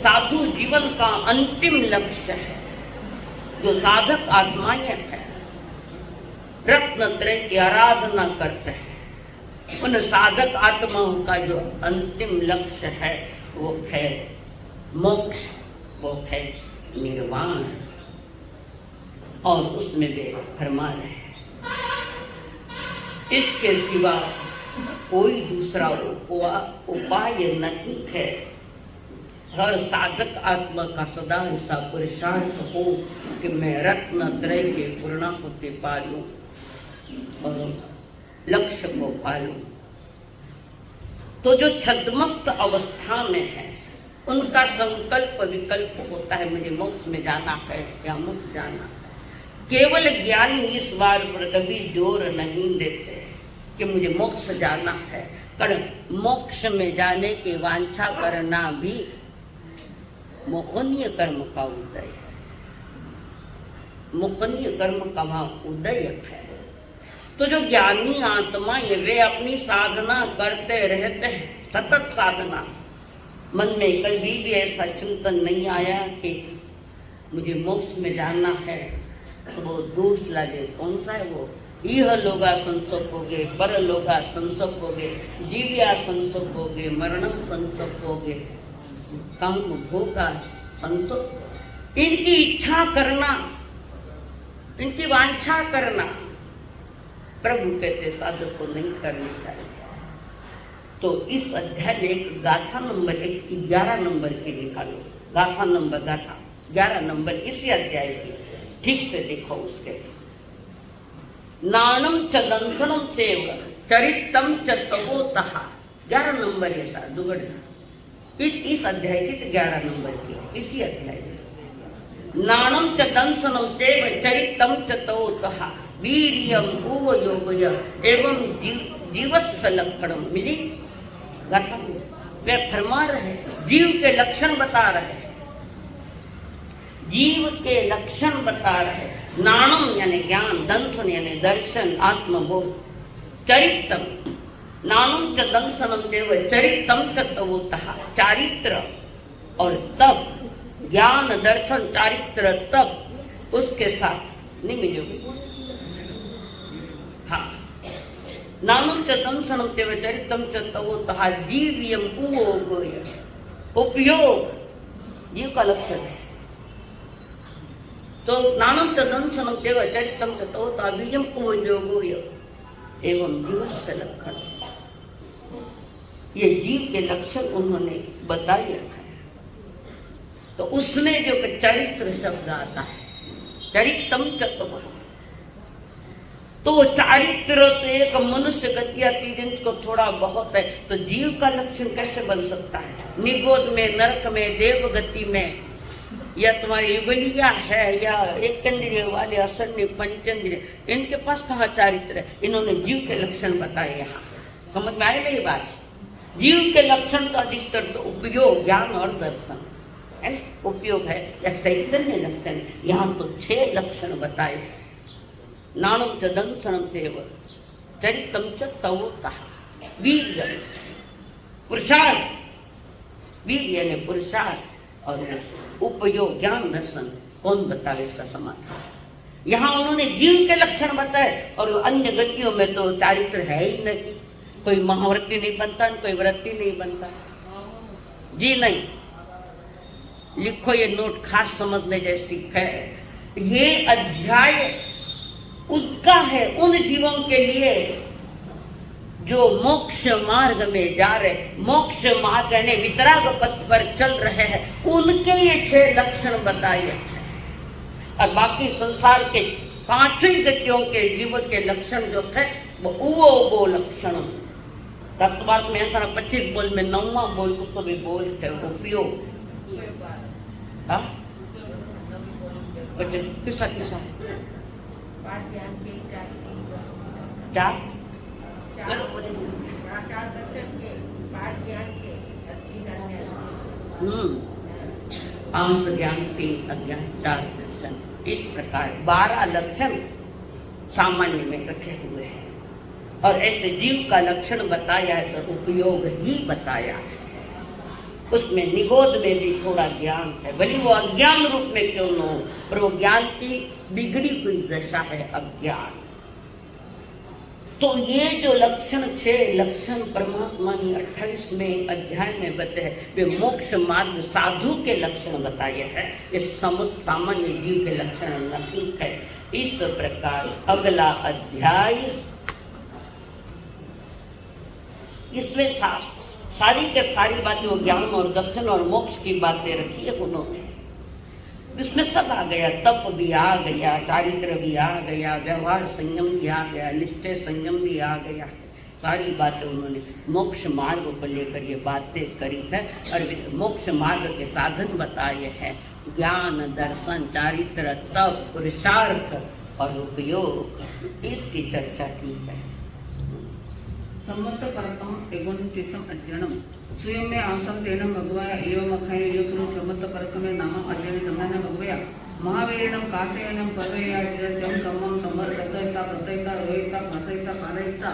Speaker 1: साधु जीवन का अंतिम लक्ष्य है। जो साधक आत्माएं हैं रत्नत्रय की आराधना करते हैं उन साधक आत्माओं का जो अंतिम लक्ष्य है वो है मोक्ष, वो है निर्वाण। और उसमें वे फरमा रहे हैं इसके सिवा कोई दूसरा उपाय नहीं है। हर साधक आत्मा का सदा ऐसा पुरुषार्थ हो कि मैं रत्न त्रय के पूर्णाहुति पालूं और लक्ष्य को पालूं। तो जो छद्मस्त अवस्था में है उनका संकल्प विकल्प होता है, मुझे मोक्ष में जाना है या मुक्त जाना है। केवल ज्ञानी इस बात पर कभी जोर नहीं देते कि मुझे मोक्ष जाना है, कारण मोक्ष में जाने की वांछा करना भी मोहनीय कर्म का उदय है। मोहनीय कर्म का वहां उदय है। तो जो ज्ञानी आत्मा है वे अपनी साधना करते रहते हैं, सतत साधना। मन में कभी भी ऐसा चिंतन नहीं आया कि मुझे मोक्ष में जाना है तो वो दोष लगे। कौन सा है वो? यह लोगा संसर्पोगे, पर लोगा संसर्पोगे, जीव्या संसर्पोगे, मरणम संसर्पोगे, काम भोगा संसर्प। इनकी इच्छा करना, इनकी वांछा करना प्रभु कहते साधक को नहीं करनी चाहिए। तो इस अध्याय में एक गाथा नंबर 11 नंबर की निकालो, गाथा 11 नंबर इसी अध्याय की ठीक से देखो। उसके नाणम च दंसनम चेव चरितम च तवोतः 11 नंबर ऐसा दुगड़ इस अध्याय की 11 नंबर की इसी अध्याय में नाणम च दंसनम चेव चरितम च तवोतः वीर्यम उव योगय एवं जीवस्य लक्षणम। मिली गाथा वे फरमा रहे, जीव के लक्षण बता रहे, जीव के लक्षण बता रहे। नाणम यानी ज्ञान, दंसन यानी दर्शन, आत्मबोध, चरित्रम नाणम च दंसनम देव चरित्रम च तवोतः। चारित्र और तप, ज्ञान दर्शन चारित्र तप उसके साथ नहीं मिलोगे। हाँ, नानम च दंसनम देव चरित्रम च तवोतः जीव्यम उवोगय। उपयोग जीव का लक्षण है। तो नानम च दंसनम देव चरित्रम च तवोतः वीर्यम उवयोगय एवं जीवस्य लक्षण। ये जीव के लक्षण उन्होंने बताए रखा है। तो उसमें जो चरित्र शब्द आता है, चरित्रम च तवोतः, तो वो चारित्र तो एक मनुष्य गति आती जिनको थोड़ा बहुत है। तो जीव का लक्षण कैसे बन सकता है? निगोद में, नरक में, देव गति में, या तुम्हारी युगलिया है या एक इंद्रिय वाले असन्य पंचेंद्रिय, इनके पास कहाँ चारित्र है? इन्होंने जीव के लक्षण बताए। यहाँ समझ में आए मेरी बात? जीव के लक्षण का अधिकतर तो उपयोग, ज्ञान और दर्शन है, उपयोग है या चैतन्य लक्षण। यहाँ तो 6 लक्षण बताए। नाणम च दंसनम देव चरित्रम च तवोतः वीर्य, पुरुषार्थ, वीर्य यानी पुरुषार्थ और उपयोग, ज्ञान दर्शन। कौन बतावे इसका समाधान? यहाँ उन्होंने जीव के लक्षण बताए और अन्य गतियों में तो चारित्र है ही नहीं। कोई महाव्रती नहीं बनता, कोई व्रती नहीं बनता जी नहीं। लिखो ये नोट, खास समझने जैसी है। ये अध्याय उसका है उन जीवों के लिए जो मोक्ष मार्ग में जा रहे, मोक्ष मार्ग यानी वितराग पथ पर चल रहे हैं, उनके ये 6 लक्षण बताए हैं। और बाकी संसार के 5 गतियों के जीव के लक्षण जो थे वो लक्षण तत्वार्थ में 25 बोल में 9वां बोल को भी बोल थे उपयोग। किसा चार पांच ज्ञान, 3 अज्ञान, 4 दर्शन। इस प्रकार 12 लक्षण सामान्य में रखे हुए हैं। और ऐसे जीव का लक्षण बताया है तो उपयोग ही बताया है। उसमें निगोद में भी थोड़ा ज्ञान है, भले वो अज्ञान रूप में क्यों न हो, पर वो ज्ञान की बिगड़ी हुई दशा है, अज्ञान। तो ये जो लक्षण 6 लक्षण परमात्मा ने 28वें अध्याय में बताए, वे मोक्ष मार्ग साधु के लक्षण बताए हैं। ये समस्त सामान्य जीव के लक्षण नहीं है। इस प्रकार अगला अध्याय, इसमें सारी के सारी बातें ज्ञान और दर्शन और मोक्ष की बातें रखी है उन्होंने। इसमें सब आ गया, तप भी आ गया, चारित्र भी आ गया, व्यवहार संयम भी आ गया, निश्चय संयम भी आ गया। सारी बातें उन्होंने मोक्ष मार्ग को लेकर ये बातें करी है और मोक्ष मार्ग के साधन बताए हैं। ज्ञान, दर्शन, चारित्र, तप, पुरुषार्थ और उपयोग, इसकी चर्चा की है।
Speaker 2: सम्मत परकम एगोनिसम अध्ययनम स्वयं में आसम तेन भगवाया एवं अखाय योगुरु सम्मत परकमे नामम अध्ययन सम्मान भगवया महावीरनम काशयनम पर्वया जम सम्मम सम्मत रतयता प्रतयता रोहिता भासयता पालयता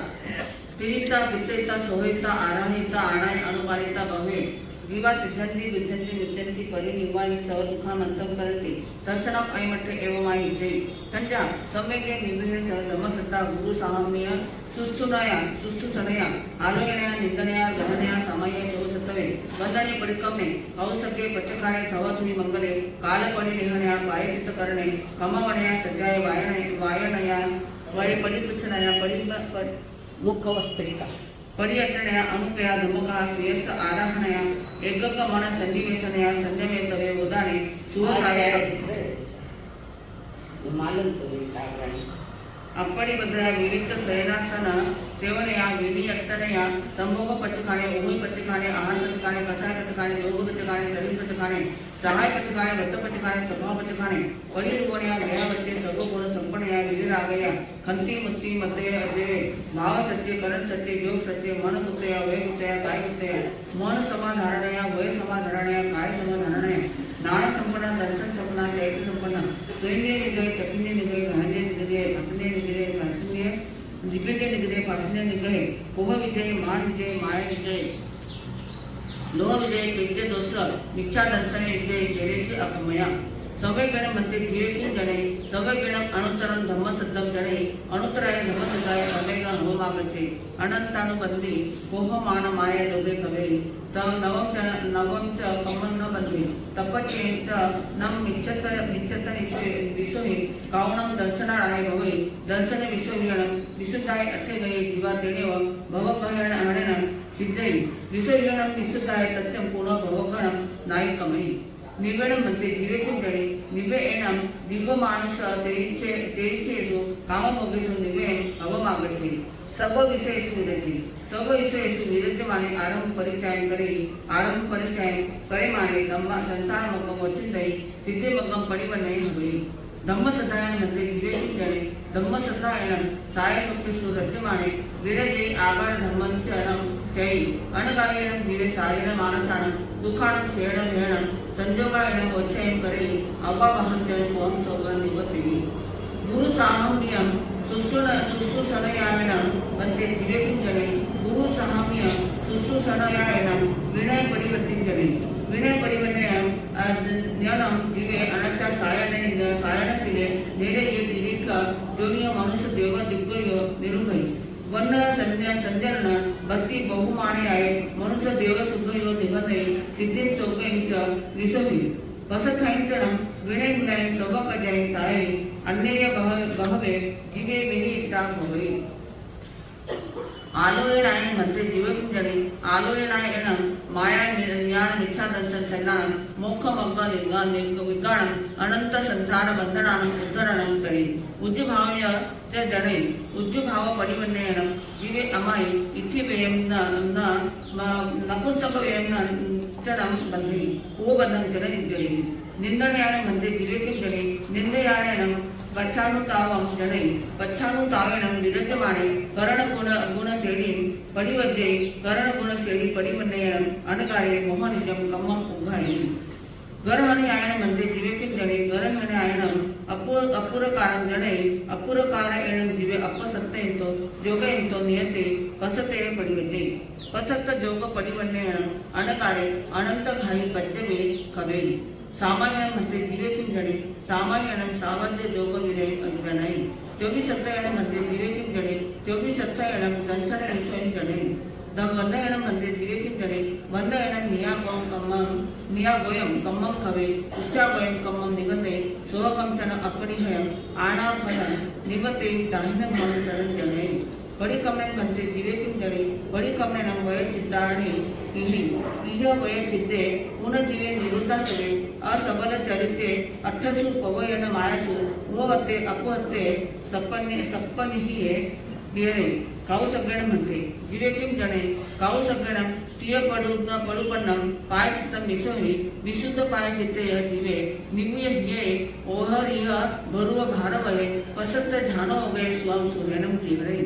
Speaker 2: स्थिरिता चित्तयता सोहिता आराहिता आणाय अनुपालिता भवे जीवा सिद्धंती विद्धंती विद्यंती परिनिर्वाणी सर्व दुःखामंतम करते दर्शनम ऐमठे एवं आई जय तंजा सम्यके निर्विहेष धम्मसत्ता गुरु साम्य सुसुनया सुसुसनया आलोयनया निंदनया गहनया समये जोसत्वे वंदने परिकमे औसके पचकाने थवथुनि मंगले कालपणि निहनया वायचित करणे कमवणया सज्जाय वायनया वाय परिपुच्छनया मुखवस्त्रिका परियत्नया अनुपया धमका श्रेयस्थ आराहणया एकक मन सन्निवेशनया संयमे तवे उदाने सुवसाय
Speaker 1: मालन तो विचार
Speaker 2: अपरिभद्रया विविध शयनासन सेवनया विनियत्तनया संभोग पचकाने उभय पचकाने आहार पचकाने कषाय पचकाने योग पचकाने शरीर पचकाने सहाय पचकाने वृत्त पचकाने स्वभाव पचकाने परिरूपणया भयावच्चे सर्व गुण संपन्नया विरागया खंती मुक्ति मध्य अजय भाव सच्चे करण सच्चे योग सच्चे मन पुत्रया वय पुत्रया काय पुत्रया मन समाधारणया वय समाधारणया काय समाधारणया नाना संपन्न दर्शन संपन्न चैत्य संपन्न सैन्य निग्रह चक्न्य निग्रह गांधी निग्रह भक्न्य निग्रह कांसन्य दिग्विजय निग्रह पाठन्य निग्रह कोह विजय मान विजय माया विजय लोह विजय विद्य दोष मिच्छा दर्शन विजय शरीर अपमया सवय गण म्हणते जीवे जने सवय गण अनुत्तरम धम्मसद्धम जने अनुत्तराय धम्मसद्धाय अमेगा होमागचे अनंतानुबंधी कोह मान माया लोभे कवे तव नवम च कमन न बंधे तपचेत नम मिच्छत विसुनि कावणम दर्शनाय भवे दर्शन विश्वविगणम विशुद्धाय अथे गये जीवा तेनेव भवकहण हरणम सिद्धै विश्वविगणम विशुद्धाय तच्चम पुनः भवगणम नायकमयी निवेणम म्हणते जीवेतून जणे निवे एनम दिव्य मानुष तेरीचेषु काममोगेषु निवेन अवमागच्छे सर्व विषयेषु विरति सर्व विषयेषु विरज्यमाने आरंभ परिचयन करे माने संसार मग्गम वचिंदई सिद्धे मग्गम परिवन्नय हवे धम्मसद्धायन म्हणते जीवेतून जणे धम्मसद्धायनम सायसुप्तेषु रज्यमाने विरजे आगार धम्मंचनम चै अनगायनम जीवे सायन मानसानं दुःखानं क्षेणं हेणं संजोगायनं वचयं करे अवावहं च स्वं सौगं निवते गुरु साहम्यं सुसुसनयायनं वन्दे जीवेकिंचने गुरु साहम्य सुसुसनयायनं विनय परिवर्तिंचने विनय परिवर्तयं ज्ञानं जीवे अनंता सायनसिले नेरे ये दिविक जोनिय मनुष्य देव दिग्गयो निरुभय वर्ण संजन भक्ति बहुमाने आहे मनुष्य देव सुग्गयो दिवते सिद्धिं चौकैंच विसोही पसथैंचणं विनय मुलायं सवकजयं साये अन्यय बहवे जीवे विनिता भवे आलोयनायन म्हणते जीवकुंजने आलोयनायनं माया ज्ञान इच्छा दर्शन चलनानं मोक्ष मग्ग विज्ञानं अनंत संसार बंधनानं उद्धरणं करे उज्जभाव्य च जने उज्जभाव परिवर्तयनं जीवे अमाय इति व्ययं न नपुंसक व्ययं चरम बंधे ओ बंधन चरण जने निंदनयानं म्हणते जीवकुंजने निंदयानं पच्छानुतावं जने पच्छानुतावेनं विरज्यमाने करणगुणशैलीं परिवर्त्यै करणगुणशैली परिवर्तयनं अनकारे मोहनिजं कम्मं उभायि गरहणयायनं म्हणजे जीवेकिं जने गरहणयायनं अपूरकारणं जने अपूरकारणेन जीवे अपसत्तयन्तो जोगयन्तो नियते पसते परिवर्ते पसत्त जोग परिवर्तयनं अनकारे अनंत घाई पद्यवे कवे सामान्य म्हणजे जीवेकिं जने सामान्यनं सावध्य जोग विरय अज्ञानाय त्योगी सत्तायनं म्हणजे जीवेकिं जने त्योगी सत्तायनं दंसन निश्चयं जने वंदयनं म्हणजे जीवेकिं जने वंदयनं नियागोयं कम्मं कवे उच्चागोयं कम्मं निगते सोहकंचन अपरिहयं आनाभयं निवते दाहिनं चरण जने परिकमने म्हणते जीवे किं जणे परिकमनेनं वय चित्तानि इह वय चित्ते पुनजीवे निरुद्धासवे असबल चरिते अठ्ठसु पवयन मायासु वते अपहत्ते सप्पनिहिये बियरे काऊ सगळं म्हणते जीवे किं जणे काऊ सगळं तिय पडुपन्नम पाय चित्तम विसोही विशुद्ध पाय चित्ते जीवे निमुय हिये ओहरिय भरुव भारवये पसंत झानो गए स्वाम सूर्यनम तीव्रे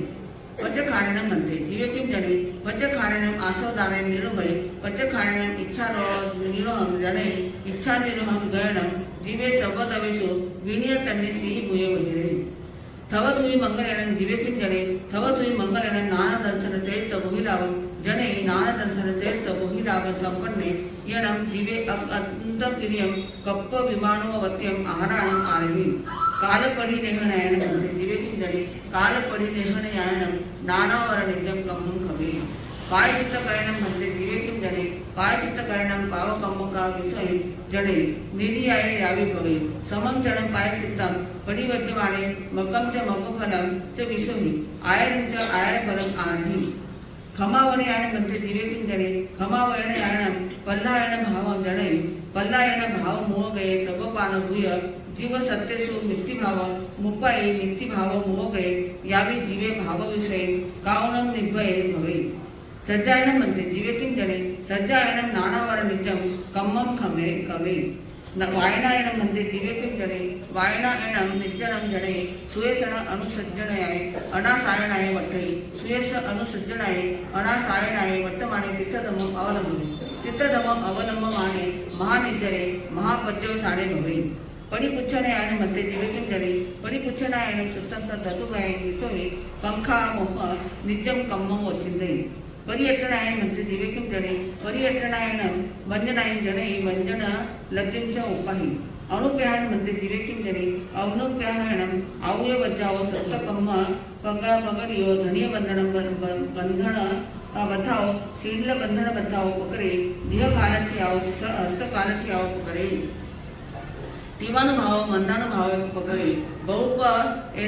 Speaker 2: पचखाणेनं म्हणते जीवे किं जणे पचखाणेनं आशोदाने निरुभय पचखाणेनं इच्छा निरोहम जणे इच्छा निरोहम गयनं जीवे सबदवेशो विनिय तन्ने सी भूय वहिरे थवत हुई मंगलेनं जीवे किं जणे थवत हुई मंगलेनं नाना दर्शन चैत बहिरावं जणे नाना दर्शन चैत बहिरावं संपन्ने यनं जीवे अंतर्क्रियं कप्प विमानोवत्यं आहाराणं आरहि कालपरिदेहनयनं म्हणते जीवे किं जणे कालपरिदेहनयानं नानावर नित्यं कम्मं खवे पाय चित्त करणं म्हणते जीवे किं जणे पाय चित्त करणं पावकम्मका विषये जणे निर्याय यावी भवे समं चरणं पाय चित्तं परिवर्तमाने मकं च मकफलं च विषोहि आयनं च आयरफलं आनहि खमावणयानं म्हणते जीवे किं जणे खमावणयानं पल्लायनं भावं जणे पल्लायनं भाव मोह गये सबपान भूय जीव सत्यसु नित्यभाव मुपायी नित्यभाव मोह गये यावी जीवे भावविषये कावनं निभये भवे सज्जायनं म्हणते जीवे किं जणे सज्जायनं नानावर नित्यं कम्मं खमे कवे वायनायनं म्हणते जीवे किं जणे वायनायनं नित्यनं जणे सुयसन अनुसज्जनाय अनासायनाय वट्टै सुयस अनुसज्जनाय अनासायनाय वट्टमाने तिथधमं अवलंबने तिथधमं अवलंबमाने महानिजरे महापज्जव साडे भवे परिपुच्छनायनं म्हणते जीवे किं जणे परिपुच्छनायनं सुतंत ततुभय विसोहि पंखा मोह नित्यं कम्मं वचिन्ते परियट्टनायन म्हणते जीवे किं जणे परियट्टनायनं वंजनायन जणे वंजन लतिं च उपाहि अनुप्यायन म्हणते जीवे किं जणे अनुप्यायनं आवय वज्जाव सप्तकम्म पगरियो धनिय बंधनं बंधन बधाव शील बंधन बधाव पकरे देह कालठी आव हस्त कालठी आव पकरे तीवानुभाव मंदानुभाव पकड़े बहुप ए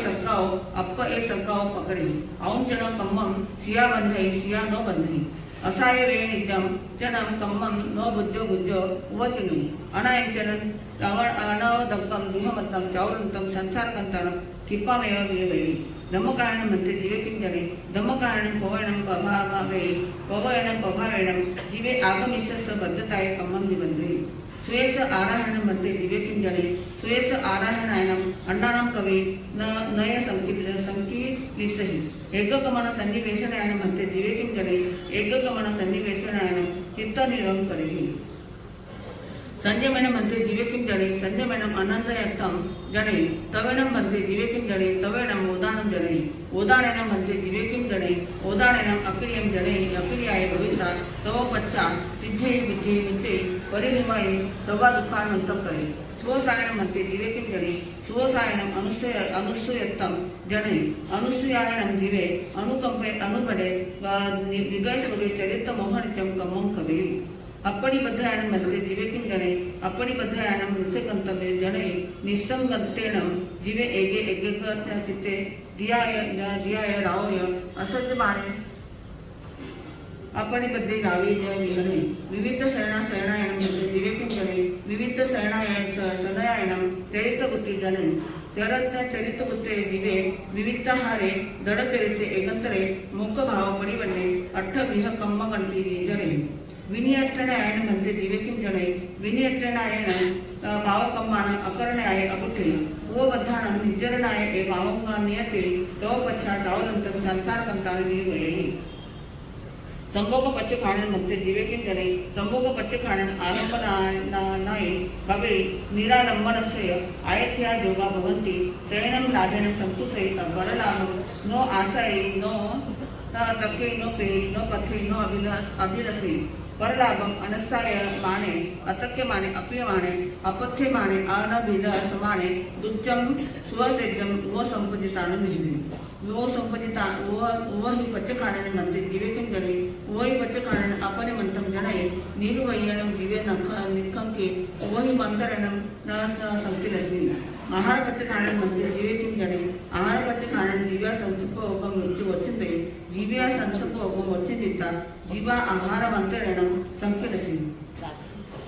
Speaker 2: सकाओ अप्प ए सकाओ पकड़े औंचन कम्मं सिया बंधई सिया न बंधई असाय वे नित्यं चनं कम्मं न बुद्धो बुद्धो वचनी अनायंचनं अनवदक्कं दुहमत्तं चावलंतं संसारकंतानं किप्पामेव विवेवै धम्मकायनं म्हणते जीवे किं जणे धम्मकायनं पवयनं पभावेनं जीवे आगमिष्यस्य बद्धताय कम्मं निबंधे सुयस आराहनं मध्ये जीवे किं जणे सुयस आराहनायनं अण्डानां कवे नय संकीलिष्टहि एकगमन सन्निवेशनायनं मध्ये जीवे किं जणे एकगमन सन्निवेशनायनं चित्तनिरं करेहि संयमनं मध्ये जीवे किं जणे संयमनं अनन्तयत्तं जणे तवेनं मध्ये जीवे किं जणे तवेनं ओदानं जणे ओदानेनं मध्ये जीवे किं जणे ओदानेनं अक्रियं जणे अक्रियाय भविता तव पश्चात् सिद्धे विजये निश्चये परिनिमये सर्व दुःखानन्तं करे स्वसायनं मध्ये जीवे किं जणे स्वसायनं अनुसूयत्तं जणे अनुसूयायनं जीवे अनुकंपे अनुपडे निगयस्वरे चरितमोहनित्यं कम्मं कवे अपरिबद्धयानं मध्ये जीवे किं जणे अपरिबद्धयानं मृत्यकंतव्ये जणे निष्ठंगतेन जीवे एगे चित्ते दियाय रावय असज्जमाने अपरिबद्धे गावी विहणे विविध शयनायनं मध्ये जीवे किं जणे विविध शयनायनं चरितबुद्धि जणे चरितबुद्धे जीवे विविधहारे दडचरिते एकंतरे मुखभाव परिवन्ने अठ्ठविह कम्मकंठी जिंजरे विनियट्टनायन मध्ये जीवे किं जणे विनियट्टनायन भावकम्मानं अकरणाय अकुठे वो बद्धानं निजरणाय ए भावंगा नियते तव पच्छा चावलंतं संसारकंतानि विवयि संभोग पच्चखाणन मध्ये जीवे किं जणे संभोग पच्चखाणन आलंबनाय कवे निरालंबनस्य आयत्या योगा भवन्ति शयनं लाभेन संतुषे वरलाभं नो आशये नो तके नो पे नो पथे नो अभिलषे परलाभम अनस्ताय माने अतक्यमाने अप्रियमाने अपथ्यमाने अनभिलषमाने दुच्चम स्वसेद्यम व संपदितानं निहिते वो संपदिता वो ही पच्चखाणन मध्ये जीवे किं जणे वो ही पच्चखाणन अपने मंत्रं जणे निर्वयनं जीवे निखंके वो ही मंत्रनं न संकिलसि आहार पचकारण म्हणजे जीवे किंजणे आहार पचकारण जीव्या संसप ओपम వచ్చింది जीव्या संसप ओपम వచ్చిందిता जीवा आहार मंत्रेण संकेतसी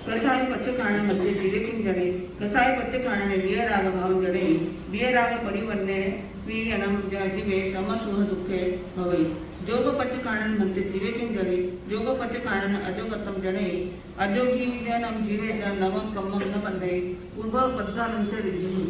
Speaker 2: कसाय पचकारण म्हणजे जीवे किंजणे कसाय पचकारण विय राग भाव जणे विय राग परिवन्ने वियनम जीवे समसुह दुखे भवे जोग पचकारण म्हणजे जीवे किंजणे जोग पचकारण अजोगतम जणे अजोगी जनम जीवे नवम कम्मम न बंदे पूर्व पद्धानंतर रिजू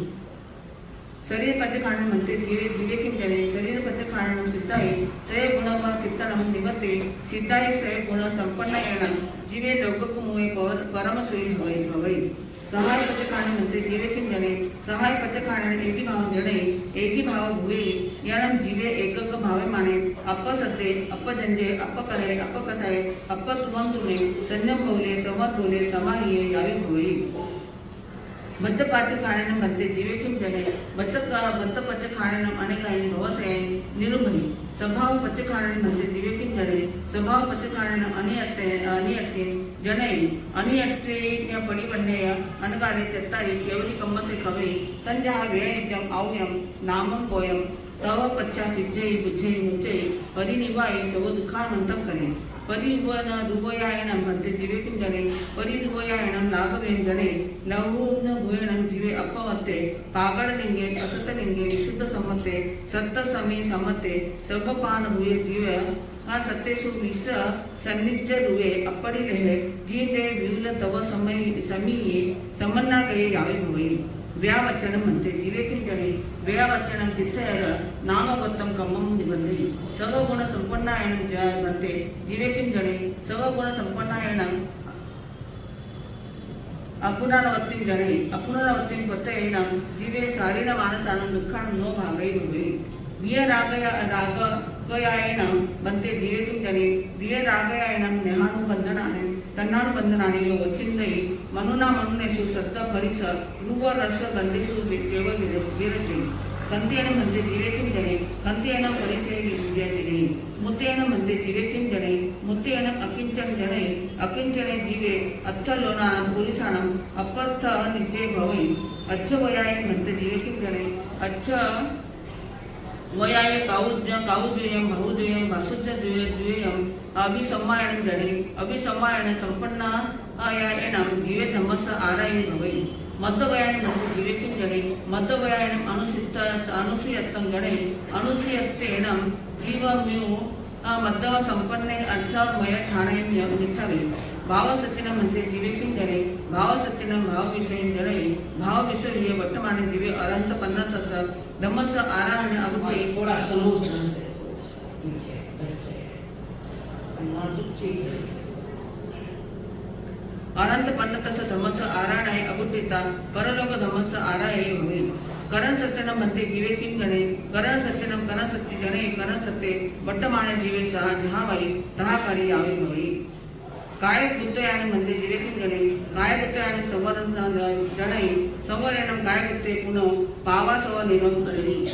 Speaker 2: शरीर पचकारण म्हणते जीवे किंजणे शरीर पचकारण सिद्धाय सय गुणवा कित्तनम निवते सिद्धाय सय गुण संपन्न येणं जीवे लौकिकमुळे परमसोयी भवे सहाय पचकारण म्हणते जीवे किंजणे सहाय पचकारण एकी भाव जणे एकी भाव भुवे यानम जीवे एकक भावे माने अपसद्दे अपजंजे अपकरे अपकसाय अपतुवंतुने संयम बोले संवत बोले समाहिये यावे भवे बद्ध पाचकारण मध्ये जीवे किंजणे बद्ध पचकारण अनेकाई भवसे निरुभई स्वभाव पचकारण मध्ये जीवे किंजणे स्वभाव पचकारण अनियत्ते जनै अनियत्ते या परिवन्नेय अनगारे चत्तारी केवली कम्मसे कवे तंजहा व्ययजम आव्यम नामम पोयम तव पच्चा सिज्जई बुज्जई मुज्जई परिनिवाई सव दुःखानंतम करे परिवन रुपयायनम मध्ये जीवे किंजणे परिरुपयायनम लाघवेंजणे लहून भुयणम जीवे अपवत्ते पागडलिंगे असतलिंगे विशुद्ध सम्मते सत्त समी सम्मते सर्वपान भुये जीव हा सत्तेसु विस सन्निज्ज रुवे अपडी रहे जीते विल तव समय समीये समन्ना गये यावे भवे व्यावचनम म्हणते जीवे किंजणे व्यावचनम तिथयर नामवत्तम कम्मम निबंधे सर्व गुण संपन्नायनम म्हणते जीवे किंजणे सर्व गुण संपन्नायनम अपुनरावत्तिम जणे अपुनरावत्तिम पतयेनम जीवे सारीन मानसानं दुःखानं नो भागई भवे विय रागयायनम बनते जीवे किंजणे विय रागयायनम नेहानुबंधनाने तन्नानुबंधनाने वचिंदई मनुना मनुनेषु सत्त परिस रूप रस गंधेषु केवल विरते कंतेन म्हणजे जीवे किंजणे कंतेन परिसे विद्यातिने मुतेन म्हणजे जीवे किंजणे मुतेन अकिंचन जणे अकिंचने जीवे अत्थलोनानं पुरुषानं अपत्थ निजे भवै अच्छ वयाय म्हणजे जीवे किंजणे अच्छ वयाय काउद्ययम बहुद्ययम भासुद्ययम अभिसम्मायन जणे अभिसम्मायन संपन्न आयायनम जीवे धम्मस आरायण भवै मध्यवयान म्हणजे जीवे किंजणे मध्यवयान अनुसूयत्तं जणे अनुसूयत्तेन जीवम्यु मध्यव संपन्ने अर्थमय ठाणे निठावे भावसत्तेन म्हणजे जीवे किंजणे भावसत्तेन भावविषयी जणे भावविषयी वर्तमाने जीवे अनंत 50 धम्मस आरायण अवधि
Speaker 1: थोड़ा स्लो
Speaker 2: अनंत 50 धम्मस आरायण अबुद्धीता परलोक धम्मस आराय होईल करण सत्यन मध्ये जीवे किंजणे करण सत्यनम करण सत्य जणे करण सत्ते वर्तमाने जीवे सहा जहावाई तहाकारी यावे भवी काय गुत्तयान मध्ये जीवे किंजणे काय गुत्तयान संवरण जणे संवरणम काय गुत्ते पुनः पावा सव निर्मम करेली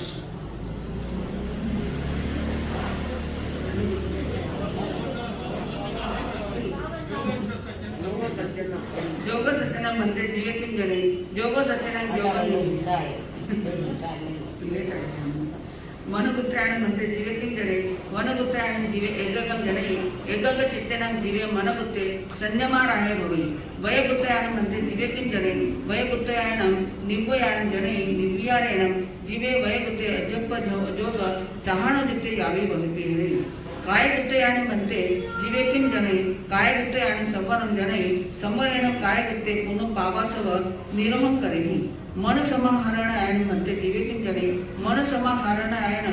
Speaker 2: जोग सत्यनम मध्ये जीवे किंजणे जोग सत्यनम जोग मनगुत्रायण म्हणते जीवे किंजणे मनगुत्रायण जीवे एकगम जणे एकग चित्तेनं जीवे मनगुत्ते संयमार आहे भवी वयगुत्रायण म्हणते जीवे किंजणे वयगुत्रायणम निंबयान जणे निव्यारेणम जीवे वयगुत्ते अजप जोग चहाणुजित्ते यावे भवी काय गुत्तयान म्हणते जीवे किंजणे काय गुत्तयान संवरम जणे संवरणम काय गुत्ते पुनः पावासव निर्मम करेही मन समाहरणायन म्हणते जीवे किंजणे मन समाहरणायन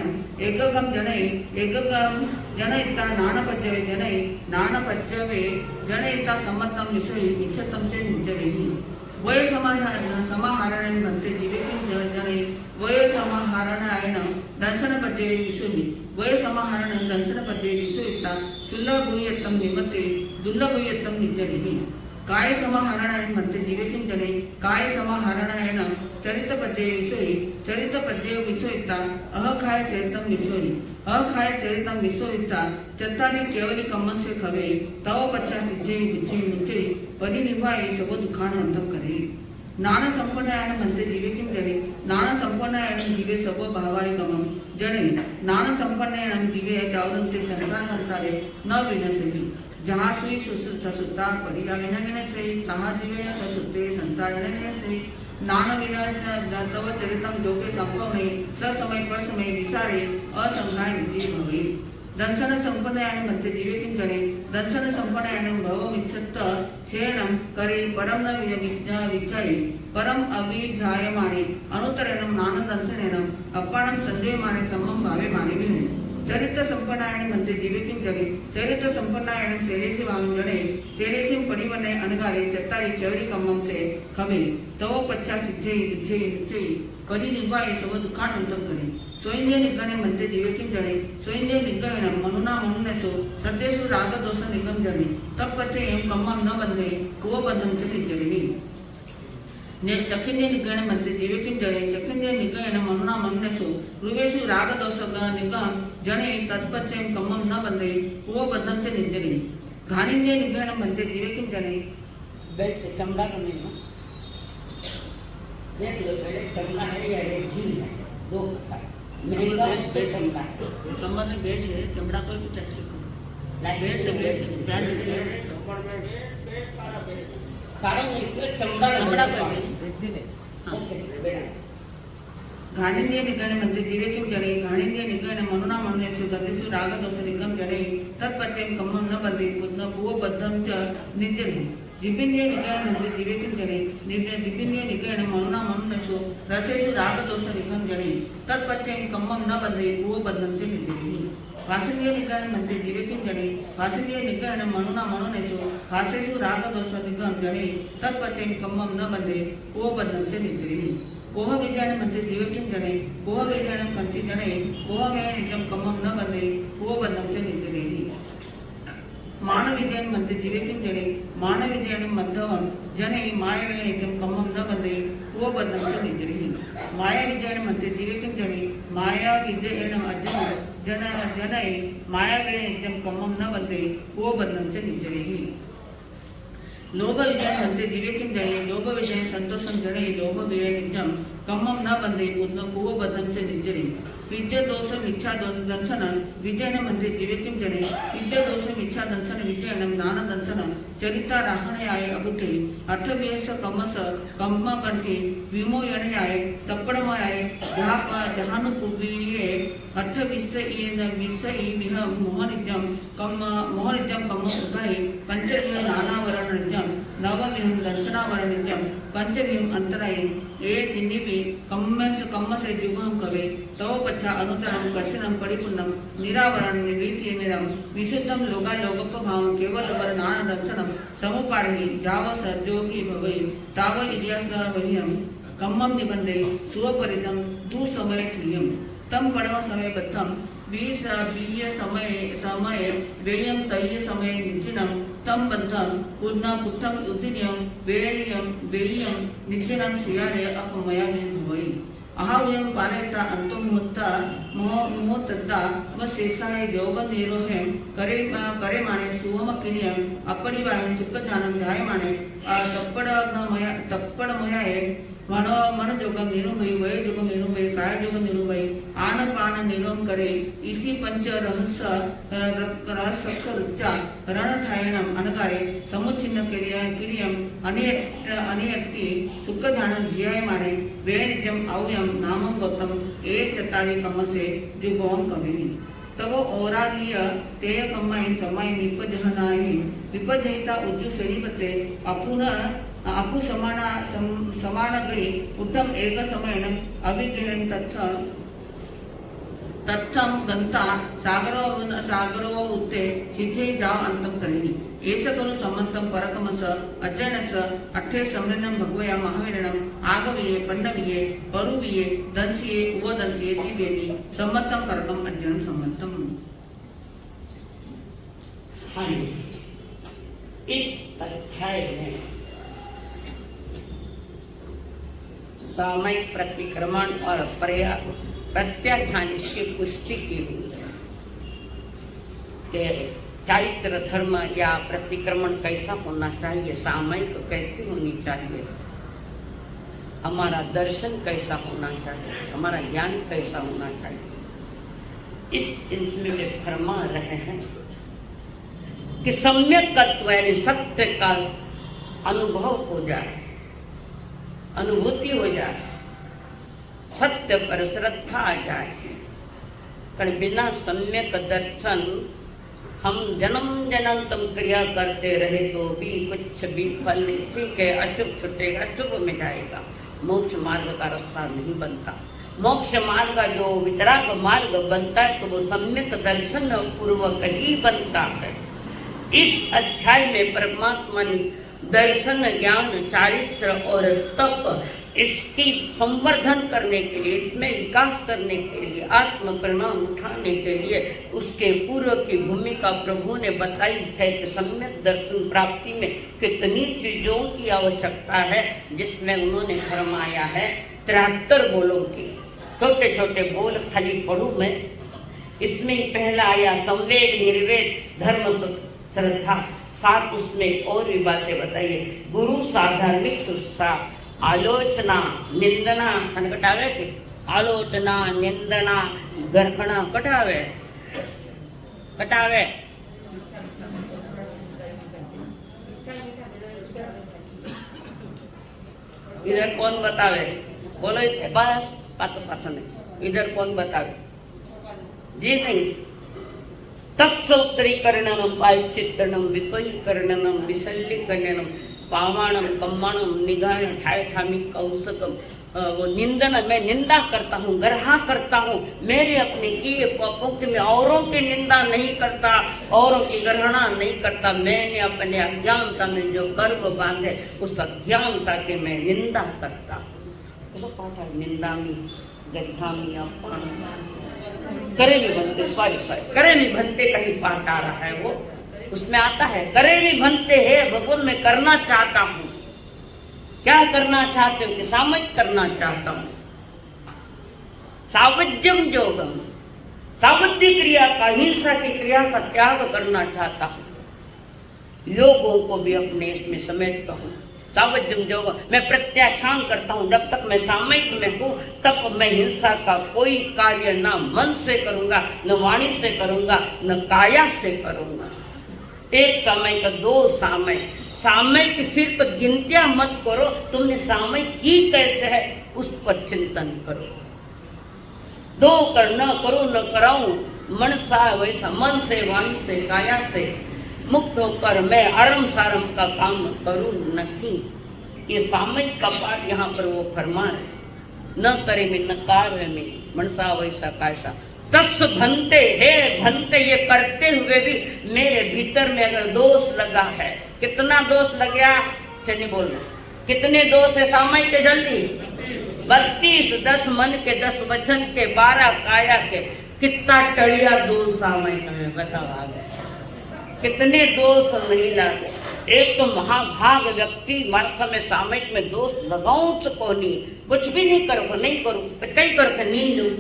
Speaker 2: एकगम जणे एकगम जनयिता नानपज्जवे जणे नानपज्जवे जनयिता सम्मतम विषयी इच्छतम चे निजरेही वय समाहरण म्हणते जीवे किंजणे वय समाहरणायन दर्शनपज्जवे विषयी वय समाहरण दर्शनपज्जवे विषयिता सुलभूयत्तम निमते दुर्लभूयत्तम निजरेही काय समाहरणायन म्हणते जीवे किंजणे काय समाहरणायन चरितपद्ये विषयी चरितपद्ये विषयिता अहखाय चरितम विषयी अहखाय चरितम विषयिता चत्तारी केवली कम्मनसे खवे तव पच्चा सिज्जई बुच्ची मुच्ची परिनिवाई सब दुखान अंतम करे ज्ञान संपन्नायन म्हणते दिवे किम जने ज्ञान संपन्नायन दिवे सर्व भावायकमम जने ज्ञान संपन्नायन दिवे जावरंते संसार संसारे न विनसती जहाँ सुई ससुता परिया विनविनसे तहाँ दिवे ससुते संसार विनविनसे ज्ञान विना तव चरितम जो के संभव नहीं ससमय पर समय विसारे असंज्ञाय विधि भवे दंशन संपन्नायन म्हणते दिवे किम जने दंशन संपन्नायन भवमिच्छत चेणम करे परम न विचारी परम अभिजायमाने अनुतरणम ज्ञान दंशनेनम अपाणम संजयमाने समम भावे माने विनु चरित्र संपन्नायन म्हणते दिवे किम जने चरित्र संपन्नायन शैलेसी वांग जने शैलेसीम परिवने अनगारे चत्तारी चवड़ी कम्मम से खमे तव पच्छा सिद्धई विच्छई कधी निभाए सव दुःखानंतर करे स्वयंजय निगणे म्हणते दिवे किम जने स्वयंजय निगमन मनुना मनुनेसो सद्येषु राग दोष निगम जने तब पचे एम कम्मम न बंधे को बंधन च निजरिणी ने चकिंजय निगणे म्हणते दिवे किम जने चकिंजय निगमन मनुना मनुनेसो रुवेषु राग दोष निगम जने तत्पचे एम कम्मम न बंधे को बंधन च निजरिणी घानिंजय निगणे म्हणते दिवे किम जने
Speaker 1: बेल्ट चमड़ा का नहीं ना देख लो पहले चमड़ा है या रेजिन है दो प्रकार महंगा है चमड़ा है
Speaker 2: चमड़ा में बेल्ट है चमड़ा कोई भी टेस्ट बेल्ट
Speaker 1: कारण इसके चमड़ा
Speaker 2: का घाणिंद्रिय निगणे म्हणते दिवे किम जने घाणिंद्रिय निगणे मनुना मनुनेषु गतेषु राग दोष निगम जने तत्पच्यम कम्मम न बंधे पुनः भुव बद्धम च निजरिणी जिपिंद्रिय निगणे म्हणते दिवे किम जने जिपिंद्रिय निगणे मनुना मनुनेषु रसेषु राग दोष निगम जने तत्पच्यम कम्मम न बंधे भुव बद्धम च निजरिणी वासुदेव निगणे म्हणते दिवे किम जने वासुदेव निगणे मनुना मनुनेषु वासेषु राग दोष निगम जने तत्पच्यम कम्मम न बंधे भुव बद्धम च निजरिणी कोह विज्ञान म्हणते दिवे किम जने कोह विज्ञान म्हणते जने कोह में निजम कम्मम न बंधे कोह बंधम च निजरिणी मान विज्ञान म्हणते दिवे किम जने मान विज्ञान मध्यवन जने माया में निजम कम्मम न बंधे कोह बंधम च निजरिणी माया विज्ञान म्हणते दिवे किम जने माया विजयन अजन जन जने माया में निजम कम्मम न बंधे कोह बंधम च निजरिणी लोभ विजय म्हणते दिवे किम जने लोभ विजय संतोषम जने लोभ विजय निजम कम्मम न बंधे पुनः कुव बद्धम च निजरिणी विद्या दोष मिच्छा दंशन विजयन म्हणते दिवे किम जने विद्या दोष मिच्छा दंशन विजयन ज्ञान दंशन चरिता राहण्याय अबुठे अर्थव्यस कमस कम्म कंठी विमोयण्याय तप्पडमयाय जहानुपुबिये अर्थ विषयी विह मोहनिजम कम्म सुखाई पंचविह नानावरणिजम नवविहम दंशनावरणिजम पंचविहम अंतरायी एक निपि कम्मसे जुगम कवे तव पच्छा अनुतरम कर्षणम परिपूर्णम निरावरण निवृत्तिमेरम विशुद्धम लोकालोकप भावम केवल वर नाना दंशनम समुपारहि जाव सद्योगी भवै ताव इतिहास वह्यम कम्मम निबंधे सुवपरिसम दु समय क्रियम तम पड़व समय बद्धम बीय समय व्ययम तय्य समय निश्चिनम तम बद्धम पुनः पुथम उद्दिन्यम व्ययम निश्चिनम श्रियाले अपमया भवै अहावयम पालेता अंतोमुत्ता मोहतद्दा व शेषाय योग निरोहम करे माने सुवम किनियम अपरिवायम सुखजानम ध्यायमाने तप्पडमयाय मन जोगम निरुभय वय जोगम निरुभय काय जोगम निरुभय आन पान निरोम करे इसी पंच रहस्य उच्चा रण ठायनम अनकारे समुच्छिन्न किरियम अनियक्ति सुख ध्यान जियाय माने वे निजम अव्यम नामम गौतम एक चतारी कमसे जुगोम कविनी तब औरालिय तेय कमाई कमाई विपजहिता उज्जु शरीरते अपु समान गई उत्तम एक समयन अभिगहन तत्थम गंता सागरो उत्ते सिद्धे जाव अंतम करिणी एष खलु समंतम परकमस अज्जनस अठे सम्रणम भगवया महावीरणम आगविये पन्नविये परुविये दंसिये उवदंसिये दिव्येनि सम्मतम परकम अज्जन सम्मतम।
Speaker 1: हाँ, इस अध्याय में सामयिक प्रतिक्रमण और प्रत्याख्यान इसकी पुष्टि की हुई है। चारित्र धर्म या प्रतिक्रमण कैसा होना चाहिए, सामयिक कैसी होनी चाहिए, हमारा दर्शन कैसा होना चाहिए, हमारा ज्ञान कैसा होना चाहिए। इसमें वे फरमा रहे हैं कि सम्यकत्व यानी सत्य का अनुभव हो जाए, अनुभूति हो जाए, सत्य पर श्रद्धा आ जाए। पर बिना सम्यक दर्शन हम जन्म जन्म क्रिया करते रहे तो भी कुछ भी फल नहीं। ठीक है, अशुभ छुटेगा, अशुभ में जाएगा, मोक्ष मार्ग का रास्ता नहीं बनता। मोक्ष मार्ग का जो वितराग मार्ग बनता है तो वो सम्यक दर्शन पूर्वक ही बनता है। इस अध्याय में परमात्मा ने दर्शन, ज्ञान, चारित्र और तप इसकी संवर्धन करने के लिए, इसमें विकास करने के लिए, आत्म परिणाम उठाने के लिए उसके पूर्व की भूमिका प्रभु ने बताई है कि सम्यक दर्शन प्राप्ति में कितनी चीजों की आवश्यकता है, जिसमें उन्होंने फरमाया है 73 बोलों की। छोटे छोटे बोल खाली पढ़ू मैं। इसमें पहला आया संवेद, निर्वेद, धर्म, श्रद्धा। साथ उसमें और भी बातें बताइए। गुरु साधार्मिक शिक्षा, आलोचना, निंदना कटावे के, आलोचना, निंदना, गरखना कटावे कटावे। इधर कौन बतावे? बोलो बस पातो नहीं। इधर कौन बतावे? जी नहीं। तत्सौत्तरीकरणम, पायचित्करणम, विषयीकरणम, विशल्यीकरणम, पावाणम, कम्माणम, निगाह, ठाय ठामी, कौशकम। वो निंदन, मैं निंदा करता हूँ, गर्हा करता हूँ, मेरे अपने किए पापों की मैं औरों की निंदा नहीं करता, औरों की गर्हणा नहीं करता। मैंने अपने अज्ञानता में जो गर्भ बांधे उस अज्ञानता की मैं निंदा करता हूँ। निंदा में गर्भामी अपमान करे भी बनते, सॉरी करे भी बनते कहीं पाठ आ रहा है, वो उसमें आता है करे भी बनते है भगवान मैं करना चाहता हूँ। क्या करना चाहते हो? कि सामयिक करना चाहता हूँ। सावज्यम योगम, सावध्य क्रिया का, हिंसा की क्रिया का त्याग करना चाहता हूँ। योगों को भी अपने इसमें समेटता हूँ। सावज्यम योग, मैं प्रत्याख्यान करता हूँ। जब तक मैं सामयिक में हूँ तब मैं हिंसा का कोई कार्य न मन से करूँगा, न वाणी से करूँगा, न काया से करूँगा। एक समय का, दो समय, सामयिक सिर्फ गिनतियां मत करो, तुमने सामयिक की कैसे है उस पर चिंतन करो। दो कर न करो न कराऊं, मन सा वैसा, मन से, वाणी से, काया से मुक्त होकर मैं आरम सारम का काम करूं नहीं। ये सामयिक का पाठ यहाँ पर वो फरमा रहे। न करे में, न कार्य में, मन सा वैसा कैसा। तस् भनते है, भनते ये करते हुए भी मेरे भीतर में अगर दोष लगा है, कितना दोष लग गया? चलिए बोल रहे कितने दोष है सामयिक के? जल्दी 32, 10 मन के, 10 वचन के, 12 काया के। कितना टड़िया दोष सामयिक में बताओ आगे, कितने दोष नहीं लगे। एक तो महाभाग व्यक्ति मार्ग में सामयिक में दोष लगाऊं को नहीं, कुछ भी नहीं करो, नहीं करूं, कई करो नींद लू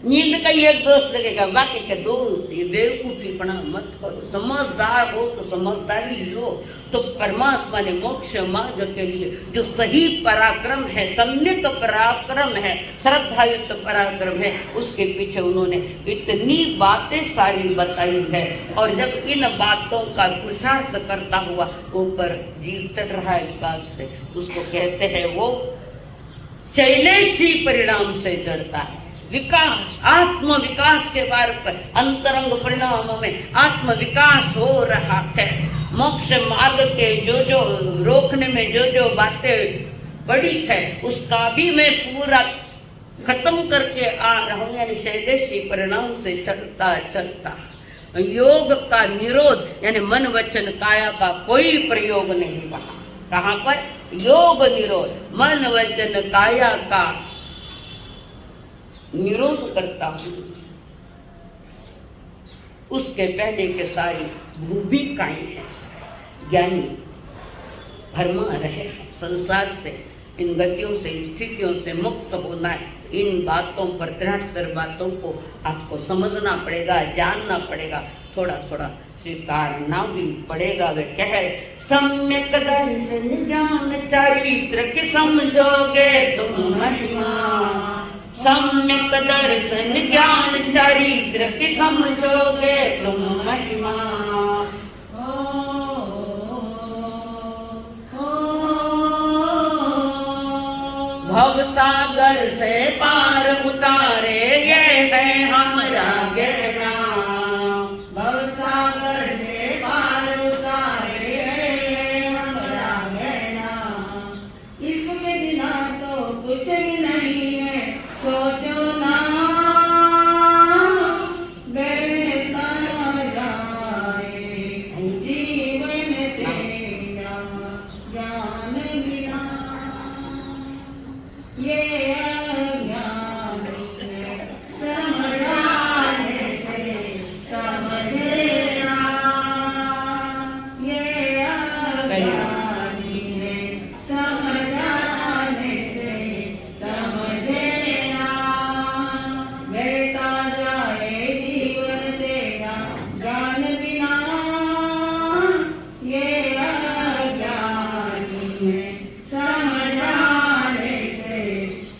Speaker 1: नींद का ही एक दोस्त लगेगा, बाकी के दोस्त ये बेवकूफीपना मत करो। समझदार हो तो समझदारी लो। तो परमात्मा ने मोक्ष मार्ग के लिए जो सही पराक्रम है, सम्यक पराक्रम है, श्रद्धायुक्त पराक्रम है, उसके पीछे उन्होंने इतनी बातें सारी बताई है। और जब इन बातों का पुरुषार्थ करता हुआ ऊपर जीव चढ़ रहा है विकास से, उसको कहते हैं वो शैलेशी परिणाम से जड़ता है। विकास, आत्म विकास के बारे पर अंतरंग परिणामों में आत्म विकास हो रहा है। मोक्ष मार्ग के जो रोकने में जो बातें पड़ी है उसका भी मैं पूरा खत्म करके आ रहा हूँ। यानी शैलेशी परिणाम से चलता चलता योग का निरोध, यानी मन वचन काया का कोई प्रयोग नहीं वहां। कहाँ पर? योग निरोध, मन वचन काया का निरोध करता हूं। उसके पहले के सारी भूमिकाएं हैं। ज्ञानी भरमा रहे संसार से, इन गतियों से, स्थितियों से मुक्त होना है। इन बातों पर 73 बातों को आपको समझना पड़ेगा, जानना पड़ेगा, थोड़ा थोड़ा स्वीकारना भी पड़ेगा। वे कह सम्यक दर्शन ज्ञान चारित्र की समझोगे तुम महिमा, सम्यक दर्शन ज्ञान चारित्र की समझोगे तुम महिमा। भव सागर से पार उतारे ये है हमारा गहना,
Speaker 2: भव सागर से पार उतारे ये हमारा गहना। इसके बिना तो कुछ भी नहीं है, सोचो ना बेटा जाए जीवन तेरा ज्ञान बिना। ये अज्ञान है समझाने से समझेना, ये अज्ञानी है समझाने से समझेना। बेटा जाए जीवन तेरा ज्ञान बिना, ये अज्ञानी है समझाने से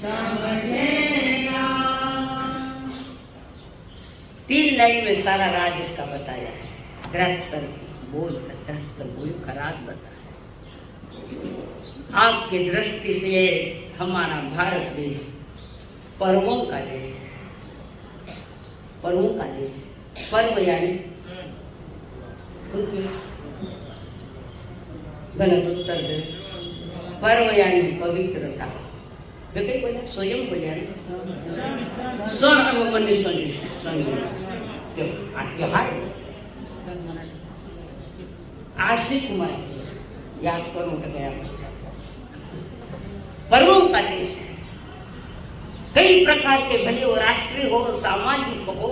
Speaker 2: समझेना।
Speaker 1: 3 लाइन में सारा राज इसका बताया है। 73 बोल का राज बताया। आपकी दृष्टि से हमारा भारत देश पर्वों का देश है, पर्वों का देश। पर्व यानी गलत उत्तर दे। पर्व यानी पवित्रता। बोले स्वयं बोले स्वर्ण मनुष्य त्योहार आशिक कुमार याद करो तो गया। पर्वों का देश है। कई प्रकार के भले हो, राष्ट्रीय हो, सामाजिक हो,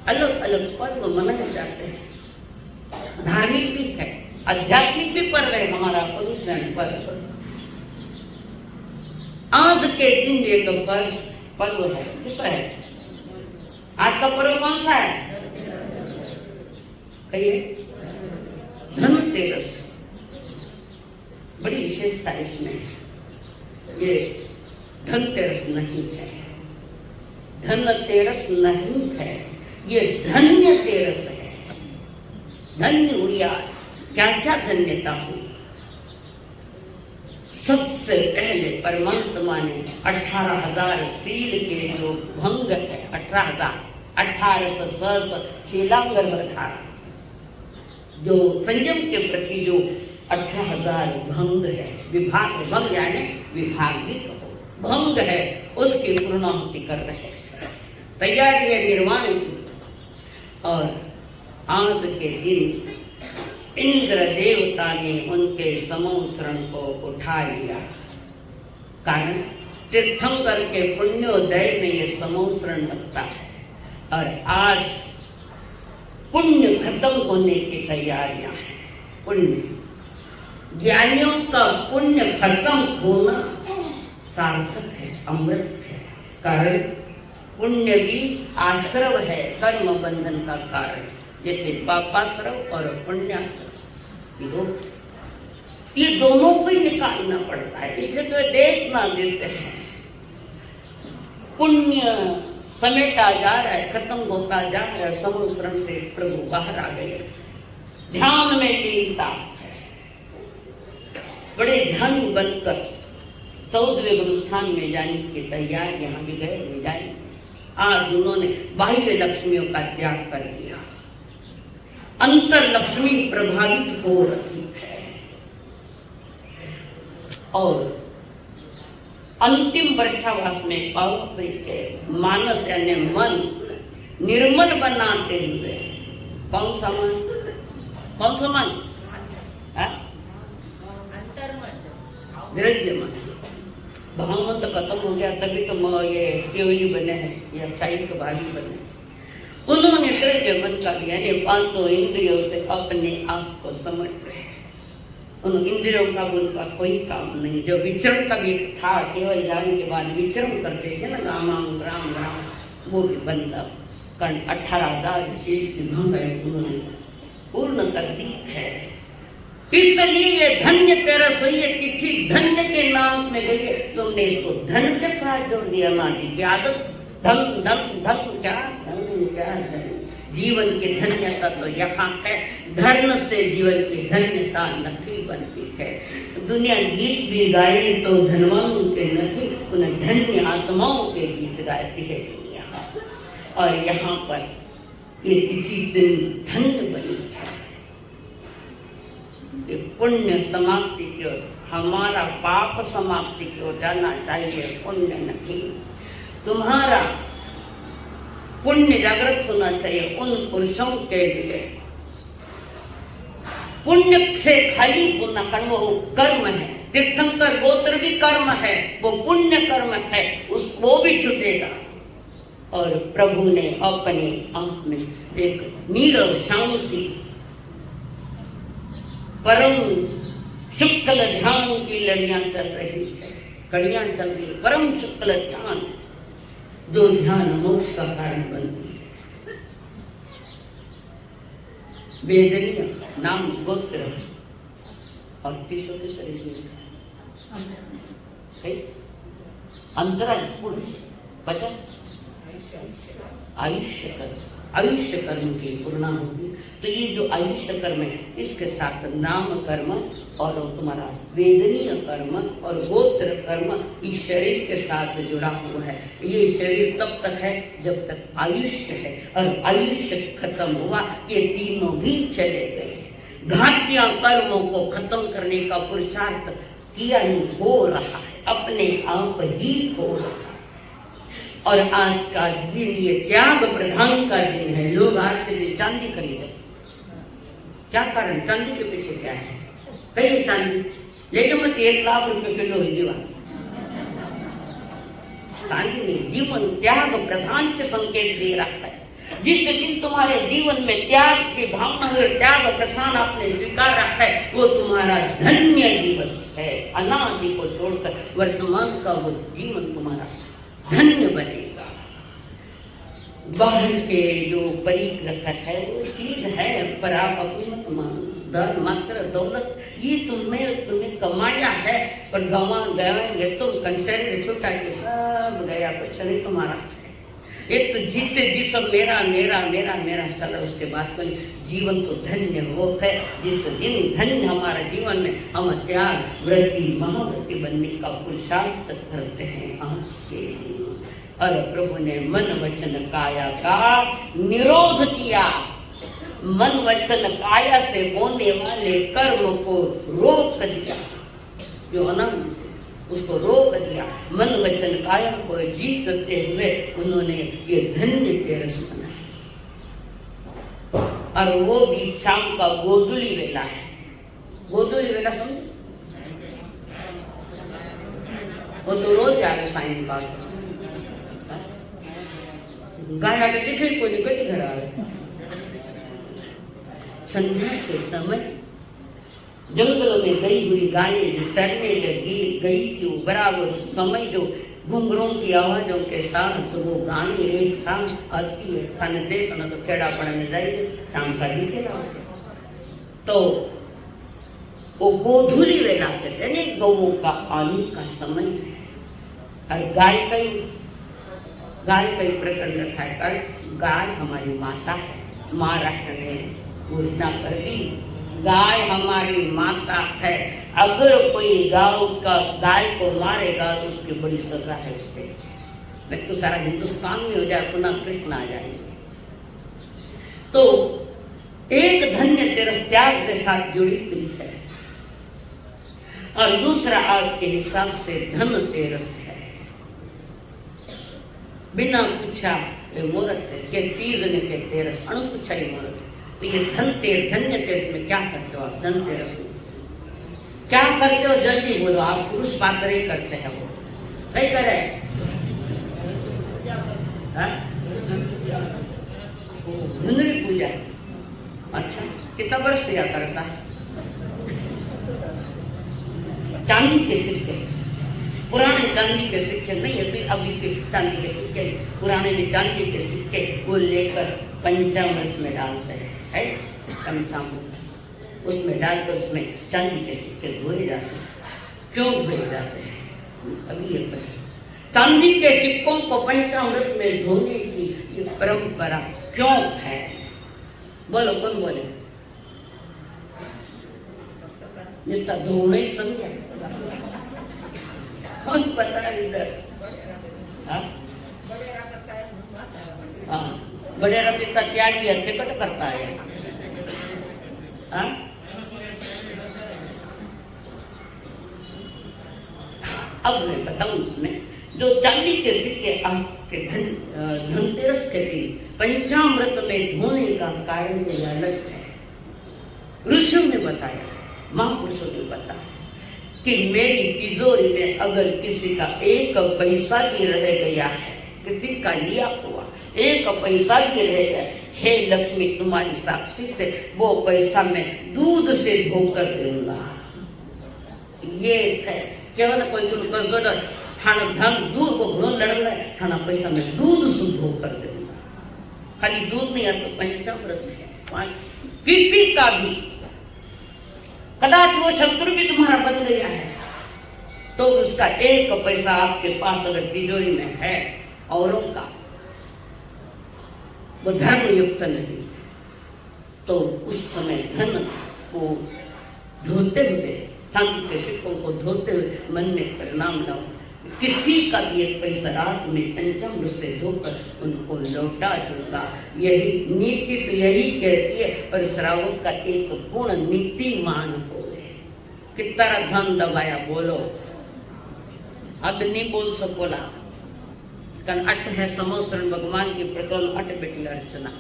Speaker 1: अलग अलग पर्व मनाए जाते हैं। धार्मिक भी है, आध्यात्मिक भी पर्व है हमारा पर्व पर्व। आज के दिन ये तो पर्व है। किसका है आज का पर्व? कौन सा है? कहिए। धनतेरस। बड़ी विशेषता इसमें। ये धनतेरस नहीं है, धनतेरस नहीं है, ये धन्य तेरस है। धन्य हुई आज। क्या क्या धन्यता हुई। सबसे पहले परमात्मा ने 18,000 सील के जो भंग है, 18,000 शीलांगर रखा। जो संयम के प्रति जो 18,000 भंग है, विभाग भंग यानी विभाग भी कहो भंग है, उसकी पूर्णाहुति कर रहे हैं। तैयारी है निर्वाण की। और आज के दिन इंद्र देवता ने उनके समोसरण को उठा लिया। कारण तीर्थंकर के पुण्योदय में ये समोसरण लगता है। और आज पुण्य खत्म होने की तैयारियां हैं। पुण्य ज्ञानियों का पुण्य खत्म होना सार्थक है, अमृत है। कारण पुण्य भी आश्रव है, कर्म बंधन का कारण। जैसे पापाश्रव और पुण्याश्रव, ये दोनों को निकालना पड़ता है। इसलिए तो देश ना देते हैं। पुण्य समेटा जा रहा है, खत्म होता जा रहा है। समोसरण से प्रभु बाहर आ गए। ध्यान में लीनता, बड़े ध्यानी बनकर 14वें गुरुस्थान में जाने की तैयार यहाँ भी गए ले जाए। आज उन्होंने बाह्य लक्ष्मियों का त्याग कर दिया। अंतर लक्ष्मी प्रभावित हो रही है। और अंतिम वर्षावास में पावक के मानस यानी मन निर्मल बनाते हुए कौन सा मन? कौन सा मन? द्रव्य मन। भगवान तो खत्म हो गया, तभी तो ये केवली बने हैं या चाइल्ड के भागी बने। उन्होंने द्रव्य मन का यानी 500 इंद्रियों से अपने आप को समझ रहे। उन इंद्रियों का उनका कोई काम नहीं। जो विचरण का भी था, केवल जाने के बाद विचरण करते थे ना, राम राम राम, वो भी बंद। कारण 18,000 शील की भंग है, उन्होंने पूर्ण कर दी है। इसलिए ये धन्य तेरा सही है चिट्ठी धन्य के नाम में गई है। तुमने इसको धन के साथ जोड़ दिया। माँ जी की आदत धन धन धन क्या धन क्या धन। जीवन की धन्यता तो यहाँ है। धर्म से जीवन की धन्यता नहीं बनती है। दुनिया गीत भी गाए तो धनवानों के नहीं, उन्हें धन्य आत्माओं के गीत गाती है दुनिया। और यहाँ पर ये किसी दिन धन्य बनी है। ये पुण्य समाप्ति की ओर, हमारा पाप समाप्ति की ओर जाना चाहिए, पुण्य नहीं। तुम्हारा पुण्य जागृत होना चाहिए उन पुरुषों के लिए। पुण्य से खाली होना कर्म वो कर्म है। तीर्थंकर गोत्र भी कर्म है, वो पुण्य कर्म है, उस वो भी छूटेगा। और प्रभु ने अपने अंत में एक नीरव शांति परम शुक्ल ध्यान की लड़ियां चल रही है, कड़ियां चल रही है। परम शुक्ल ध्यान जो ध्यान मोक्ष का कारण बनती है। वेदनीय नाम गोत्र और तीसरे अंतराल पुरुष वचन आयुष्य कर्म, आयुष्य कर्म की पूर्णा होगी। तो ये जो आयुष्य कर्म है इसके साथ नाम कर्म और तुम्हारा वेदनीय कर्म और गोत्र कर्म इस शरीर के साथ जुड़ा हुआ है। ये शरीर तब तक है जब तक आयुष्य है, और आयुष्य खत्म हुआ ये तीनों भी चले गए। घाटिया कर्मों को खत्म करने का पुरुषार्थ किया हो रहा है, अपने आप ही हो रहा है। और आज का दिन ये त्याग प्रधान का दिन है। लोग आज के दिन चांदी खरीदे, क्या कारण? चांदी के पीछे क्या है? कई चांदी लेकिन मत 1 लाख रुपए किलो ही दीवा चांदी नहीं। जीवन त्याग प्रधान के संकेत दे रहा है। जिस दिन तुम्हारे जीवन में त्याग की भावना और त्याग प्रधान आपने स्वीकारा है वो तुम्हारा धन्य दिवस है। अनादि को छोड़कर वर्तमान का वो जीवन तुम्हारा धन्य बनेगा। बाहर के जो परिग्रह है वो चीज है, पर आप अपनी मत मानो। धन मात्र दौलत ये तुम्हें कमाया है, पर गंवा गएंगे तुम। कंसेंट छुटा के सब गया, कुछ नहीं तुम्हारा। एक तो जीते जी सब मेरा मेरा मेरा मेरा चला, उसके बाद तो जीवन तो धन्य वो है जिस दिन धन्य हमारा जीवन में हम त्याग व्रति महाव्रति बनने का पुरुषार्थ करते हैं आज के दिन। और प्रभु ने मन वचन काया का निरोध किया। मन वचन काया से होने वाले कर्म को रोक दिया, जो अनंत उसको रोक दिया। मन वचन काया को जीतते हुए उन्होंने ये धन्य तेरस बनाया। और वो भी शाम का गोधूली वेला है। गोधूली वेला समझे? वो तो रोज आ रहे सायंकाल गाय आगे दिखे कोई नहीं, कोई घर आ रहे। संध्या के समय जंगलों में गई हुई गायें जो चरने लगी गई थी, वो बराबर समय जो घुंघरों की आवाजों के साथ तो वो गाय एक साथ आती है। खाने देखना तो खेड़ा पड़ने जाएगी, शाम का भी खेला। तो वो गोधूली वेला कहते हैं, गौओं का आने का समय है। और गाय का ही प्रकरण रखा है। गाय हमारी माता है। महाराष्ट्र ने घोषणा कर दी गाय हमारी माता है। अगर कोई गाय को मारेगा तो उसकी बड़ी सजा है उससे। मैं तो सारा हिंदुस्तान में हो जाए, पुनः कृष्ण आ जाएंगे। तो एक धन्य तेरस त्याग के साथ जुड़ी हुई है, और दूसरा आपके हिसाब से धन तेरस है। बिना पूछा मुहूर्त के तीज ने के तेरस अणुपूछा ही मुहूर्त। तो ये धन्य तेरस में क्या करते हो आप? धन तेरस में क्या करते हो? जल्दी बोलो। आप पुरुष पात्र ही करते हैं, वो नहीं करे। धुंधली पूजा। अच्छा, कितना वर्ष किया करता है? चांदी के सिक्के, पुराने चांदी के सिक्के नहीं है, फिर अभी के चांदी के सिक्के, पुराने भी चांदी के सिक्के वो लेकर पंचामृत में डालते हैं, है? पंचामृत उसमें डालकर उसमें चांदी के सिक्के धोए जाते हैं। क्यों धोए जाते हैं? अभी ये चांदी के सिक्कों को पंचामृत में धोने की ये परंपरा क्यों है? बोलो, कौन बोले? जिसका धोना ही समझा, कौन पता है इधर? बड़े पिता त्यागी हत्या कट करता है। अब मैं बताऊं, इसमें जो चांदी के सिक्के आपके धनतेरस के दिन पंचामृत में धोने का कारण ये अलग है। ऋषियों ने बताया, महापुरुषों ने बताया कि मेरी तिजोरी में अगर किसी का एक पैसा भी रह गया है, किसी का लिया हुआ एक पैसा भी रह गया, हे लक्ष्मी तुम्हारी साक्षी से वो पैसा मैं दूध से धोकर दूंगा। ये है केवल कोई थाना धन दूध को घुन लड़ रहा है, थाना पैसा में दूध से धोकर दूंगा। खाली दूध नहीं है तो पंचामृत है। किसी का भी कदाच वो शत्रु भी तुम्हारा बन गया है तो उसका एक पैसा आपके पास अगर तिजोरी में है, औरों का वो धर्म युक्त नहीं, तो उस समय धन को धोते हुए, चांदी के सिक्कों को धोते हुए मन में परिणाम लाओ, किसी का भी एक पैसा रात में पंचामृत से धोकर उनको लौटा दूंगा। यही नीति तो यही कहती है। और श्रावण का एक पूर्ण नीतिमान हो है। कितना धन दबाया बोलो, अब नहीं बोल सकोला। कन अट है समोसरण भगवान की प्रकरण अट बेटी अर्चना।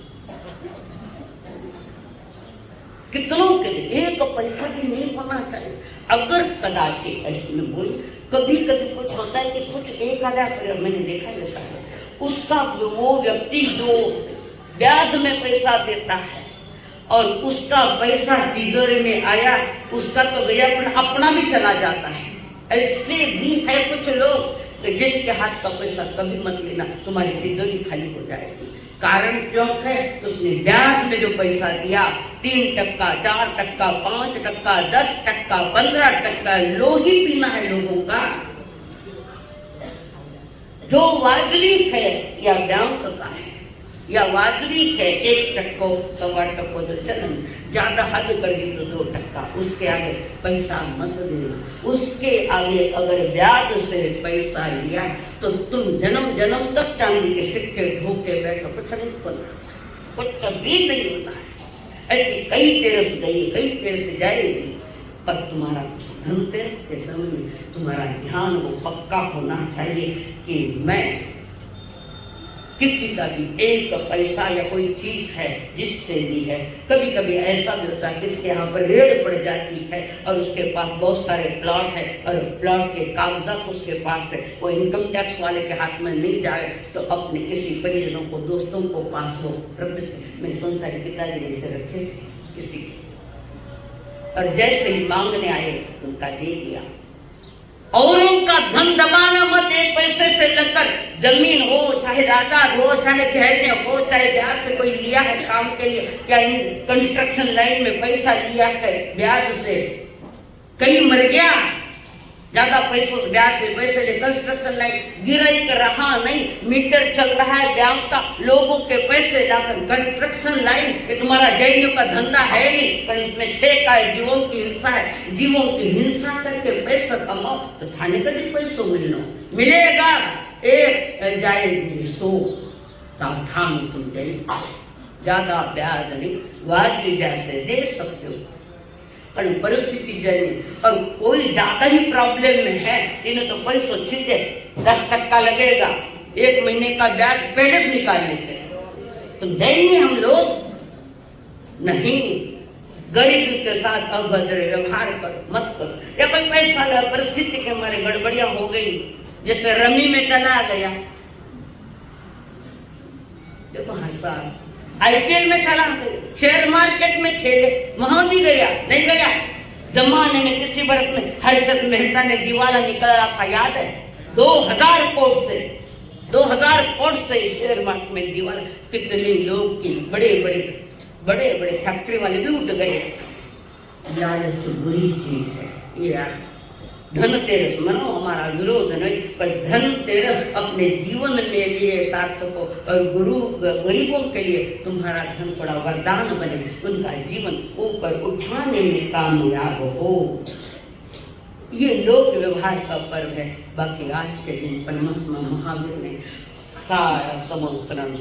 Speaker 1: कितनों के लिए एक पैसा भी नहीं होना चाहिए। अगर कदाचित ऐसे में बोल कभी कभी कुछ होता है कि कुछ एक आधा, मैंने देखा जैसा है, उसका वो व्यक्ति जो ब्याज में पैसा देता है और उसका पैसा तिजोरी में आया, उसका तो गया अपना भी चला जाता है। ऐसे भी है कुछ लोग जिनके हाथ का पैसा कभी मत लेना, तुम्हारी तिजोरी खाली हो जाएगी। कारण क्यों है? उसने ब्याज में जो पैसा दिया 3%, 4%, 5%, 10%, 15%, लो ही पीना है लोगों का। जो वाजबी है या बैंक का है या वाजबी है 1%, 1.25% जो चलन, ज्यादा हद कर दी तो 2%, उसके आगे पैसा मत देना। उसके आगे अगर ब्याज से पैसा लिया तो तुम जन्म जन्म तक चांदी के सिक्के धोके बैठो, कुछ नहीं होना, कुछ भी नहीं होता है। ऐसी कई तेरस गई, कई तेरस जाएगी, पर तुम्हारा धनतेरस के समय में तुम्हारा ध्यान वो पक्का होना चाहिए कि मैं किसी का भी एक पैसा या कोई चीज है जिससे ली है। कभी कभी ऐसा भी होता है किसके यहाँ पर रेड पड़ जाती है और उसके पास बहुत सारे प्लॉट है और प्लॉट के कागजात उसके पास है, वो इनकम टैक्स वाले के हाथ में नहीं जाए तो अपने किसी परिजनों को, दोस्तों को पास हो मेरे संसारी पिताजी ने इसे रखे किसी के, और जैसे ही मांगने आए उनका दे दिया। औरों का धन दबाना मत। एक पैसे से लेकर जमीन हो, चाहे जायदाद हो, चाहे गहने हो, चाहे ब्याज से कोई लिया है काम के लिए, क्या इन कंस्ट्रक्शन लाइन में पैसा लिया है ब्याज से, कहीं मर गया, ज्यादा पैसों ब्याज से पैसे ले कंस्ट्रक्शन लाइन गिराई कर रहा नहीं, मीटर चल रहा है बैंक का, लोगों के पैसे लाकर कंस्ट्रक्शन लाइन, कि तुम्हारा जैनियों का धंधा है नहीं, पर इसमें 6 का जीवों की हिंसा है, जीवों की हिंसा करके पैसा कमाओ तो थाने का भी पैसों मिलेगा। एक जाएगी सो सावधान तुम जाए, ज्यादा ब्याज नहीं, वाजिब ब्याज से दे सकते हो। पर परिस्थिति जैसी और कोई ज्यादा ही प्रॉब्लम में है, इन्हें तो पैसों छीटे 10% लगेगा, 1 महीने का ब्याज पहले भी निकाल लेते हैं, तो देंगे हम लोग नहीं। गरीबी के साथ अभद्र व्यवहार करो मत करो। या कोई पैसा ला, परिस्थिति के हमारे गड़बड़ियां हो गई, जैसे रमी में चला गया, देखो हंसा, IPL में चला गया, शेयर मार्केट में खेले, वहां भी गया नहीं गया। जमाने में किसी वर्ष में हर्षद मेहता ने दिवाला निकाला था, याद है? 2000 करोड़ से शेयर मार्केट में दिवाला। कितने लोग की बड़े बड़े बड़े बड़े फैक्ट्री वाले भी उठ गए। लालच बुरी चीज है ये। धनतेरस मनो हमारा विरोध नहीं, पर धनतेरस अपने जीवन में लिए सार्थक हो और गुरु गरीबों के लिए तुम्हारा धन थोड़ा वरदान बने, उनका जीवन ऊपर उठाने में कामयाब हो। ये लोक व्यवहार का पर्व है। बाकी आज के दिन परमात्मा महावीर ने सारा संवत्सरण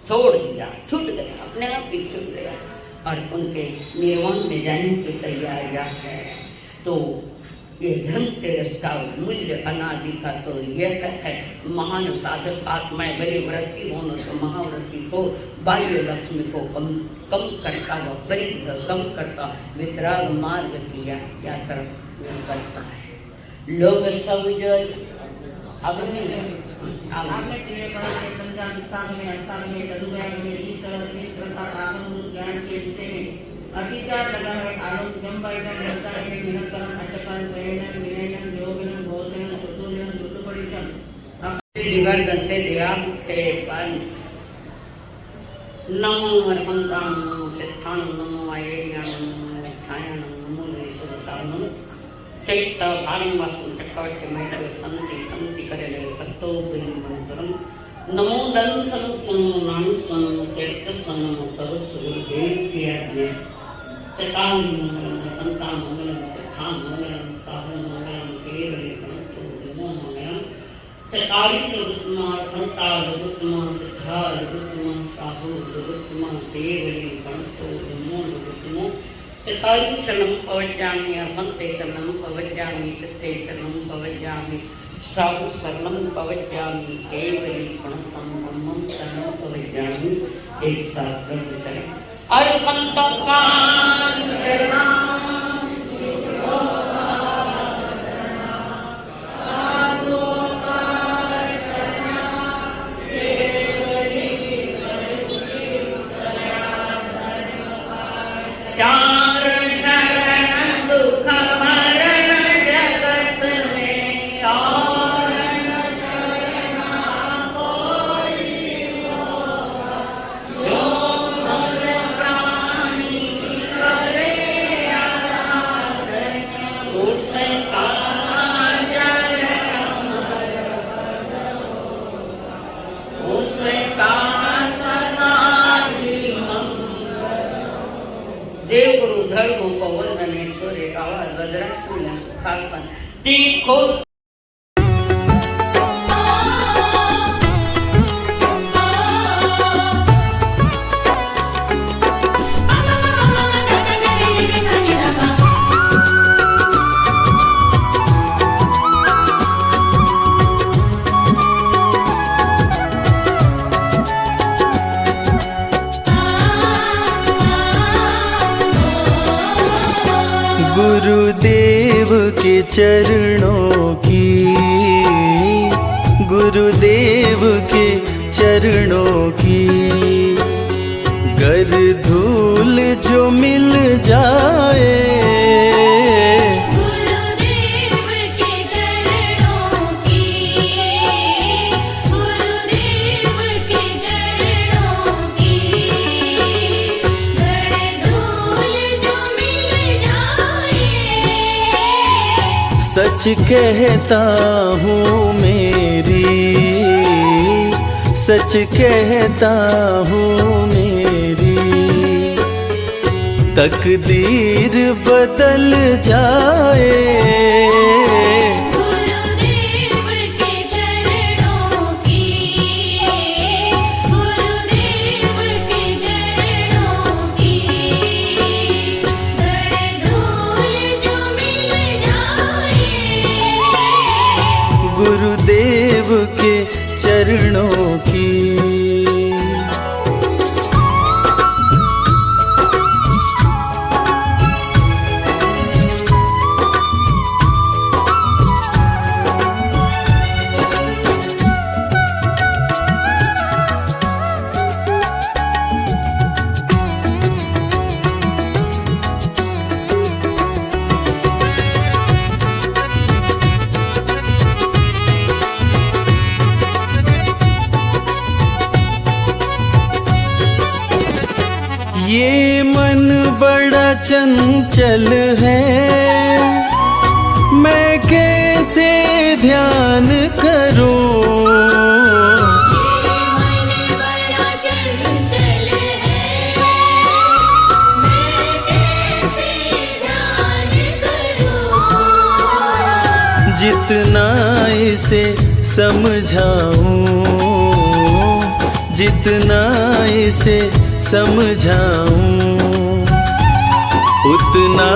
Speaker 1: छोड़ दिया, छूट गया, अपने आप ही छूट गया और उनके निर्वाण में जाने की तैयारियां है। तो ये धनतेरस का मूल्य अनादि का तो यह है, महान साधक आत्माएं बड़े व्रती हो न तो महाव्रती हो, बाह्य लक्ष्मी को कम करता व परिग्रह कम करता, वितराग मार्ग किया क्या तरफ करता है। लोग सब जो
Speaker 2: आपने तेरे पर संचार विस्तार में अर्थात में तदुपयोग में इस प्रकार आगम ज्ञान के विषय में अतिचार लगा है। आलोक जम्बाइदम लगता है निरंतरम अचकन प्रेरणम विनयनम योगनम भोजनम सुतुलम सुतुपरिचम विवर्धन से देवामुक्ते पन नमो अर्पणताम सिद्धान नमो आयेर्याम नमो छायाम नमो निसुरसानम चैत्य भानुवासु चक्रवर्ती मैत्र संति संति करेले सत्तो मंत्रम नमो दंसम नानुसम चैत्रसम तरसुर देव्याज्ञे चतां मंगलम संतां मंगलम सिद्धां मंगलम साहं मंगलम केवले गणतो नमो मंगलम चतारित गुत्मा संतां गुत्मा सिद्धा गुत्मा साहु गुत्मा केवले गणतो नमो गुत्मो चतारी शरणं पवज्जामि अहंते शरणं पवज्जामि सिद्धे शरणं पवज्जामि साहु शरणं पवज्जामि केवली प्रणतं ब्रह्मं शरणं पवज्जामि। एक साथ करते चलें। अर्पणतोकान् शरणं
Speaker 3: गुरुदेव के चरणों की, गुरुदेव के चरणों की गर धूल जो मिल जाए,
Speaker 4: गुरुदेव के चरणों की, गुरुदेव के चरणों की गर धूल जो मिल जाए।
Speaker 3: सच कहता हूँ मेरी, सच कहता हूँ मेरी तकदीर बदल जाए।
Speaker 4: गुरुदेव के चरणों की, गुरुदेव के चरणों की गर धूल जो मिल जाए।
Speaker 3: गुरुदेव के चरणों की। चंचल है, मैं कैसे ध्यान करूं।
Speaker 4: ये मन बड़ा चंचल है, मैं कैसे ध्यान करूं।
Speaker 3: जितना इसे समझाऊं, जितना इसे समझाऊं, उतना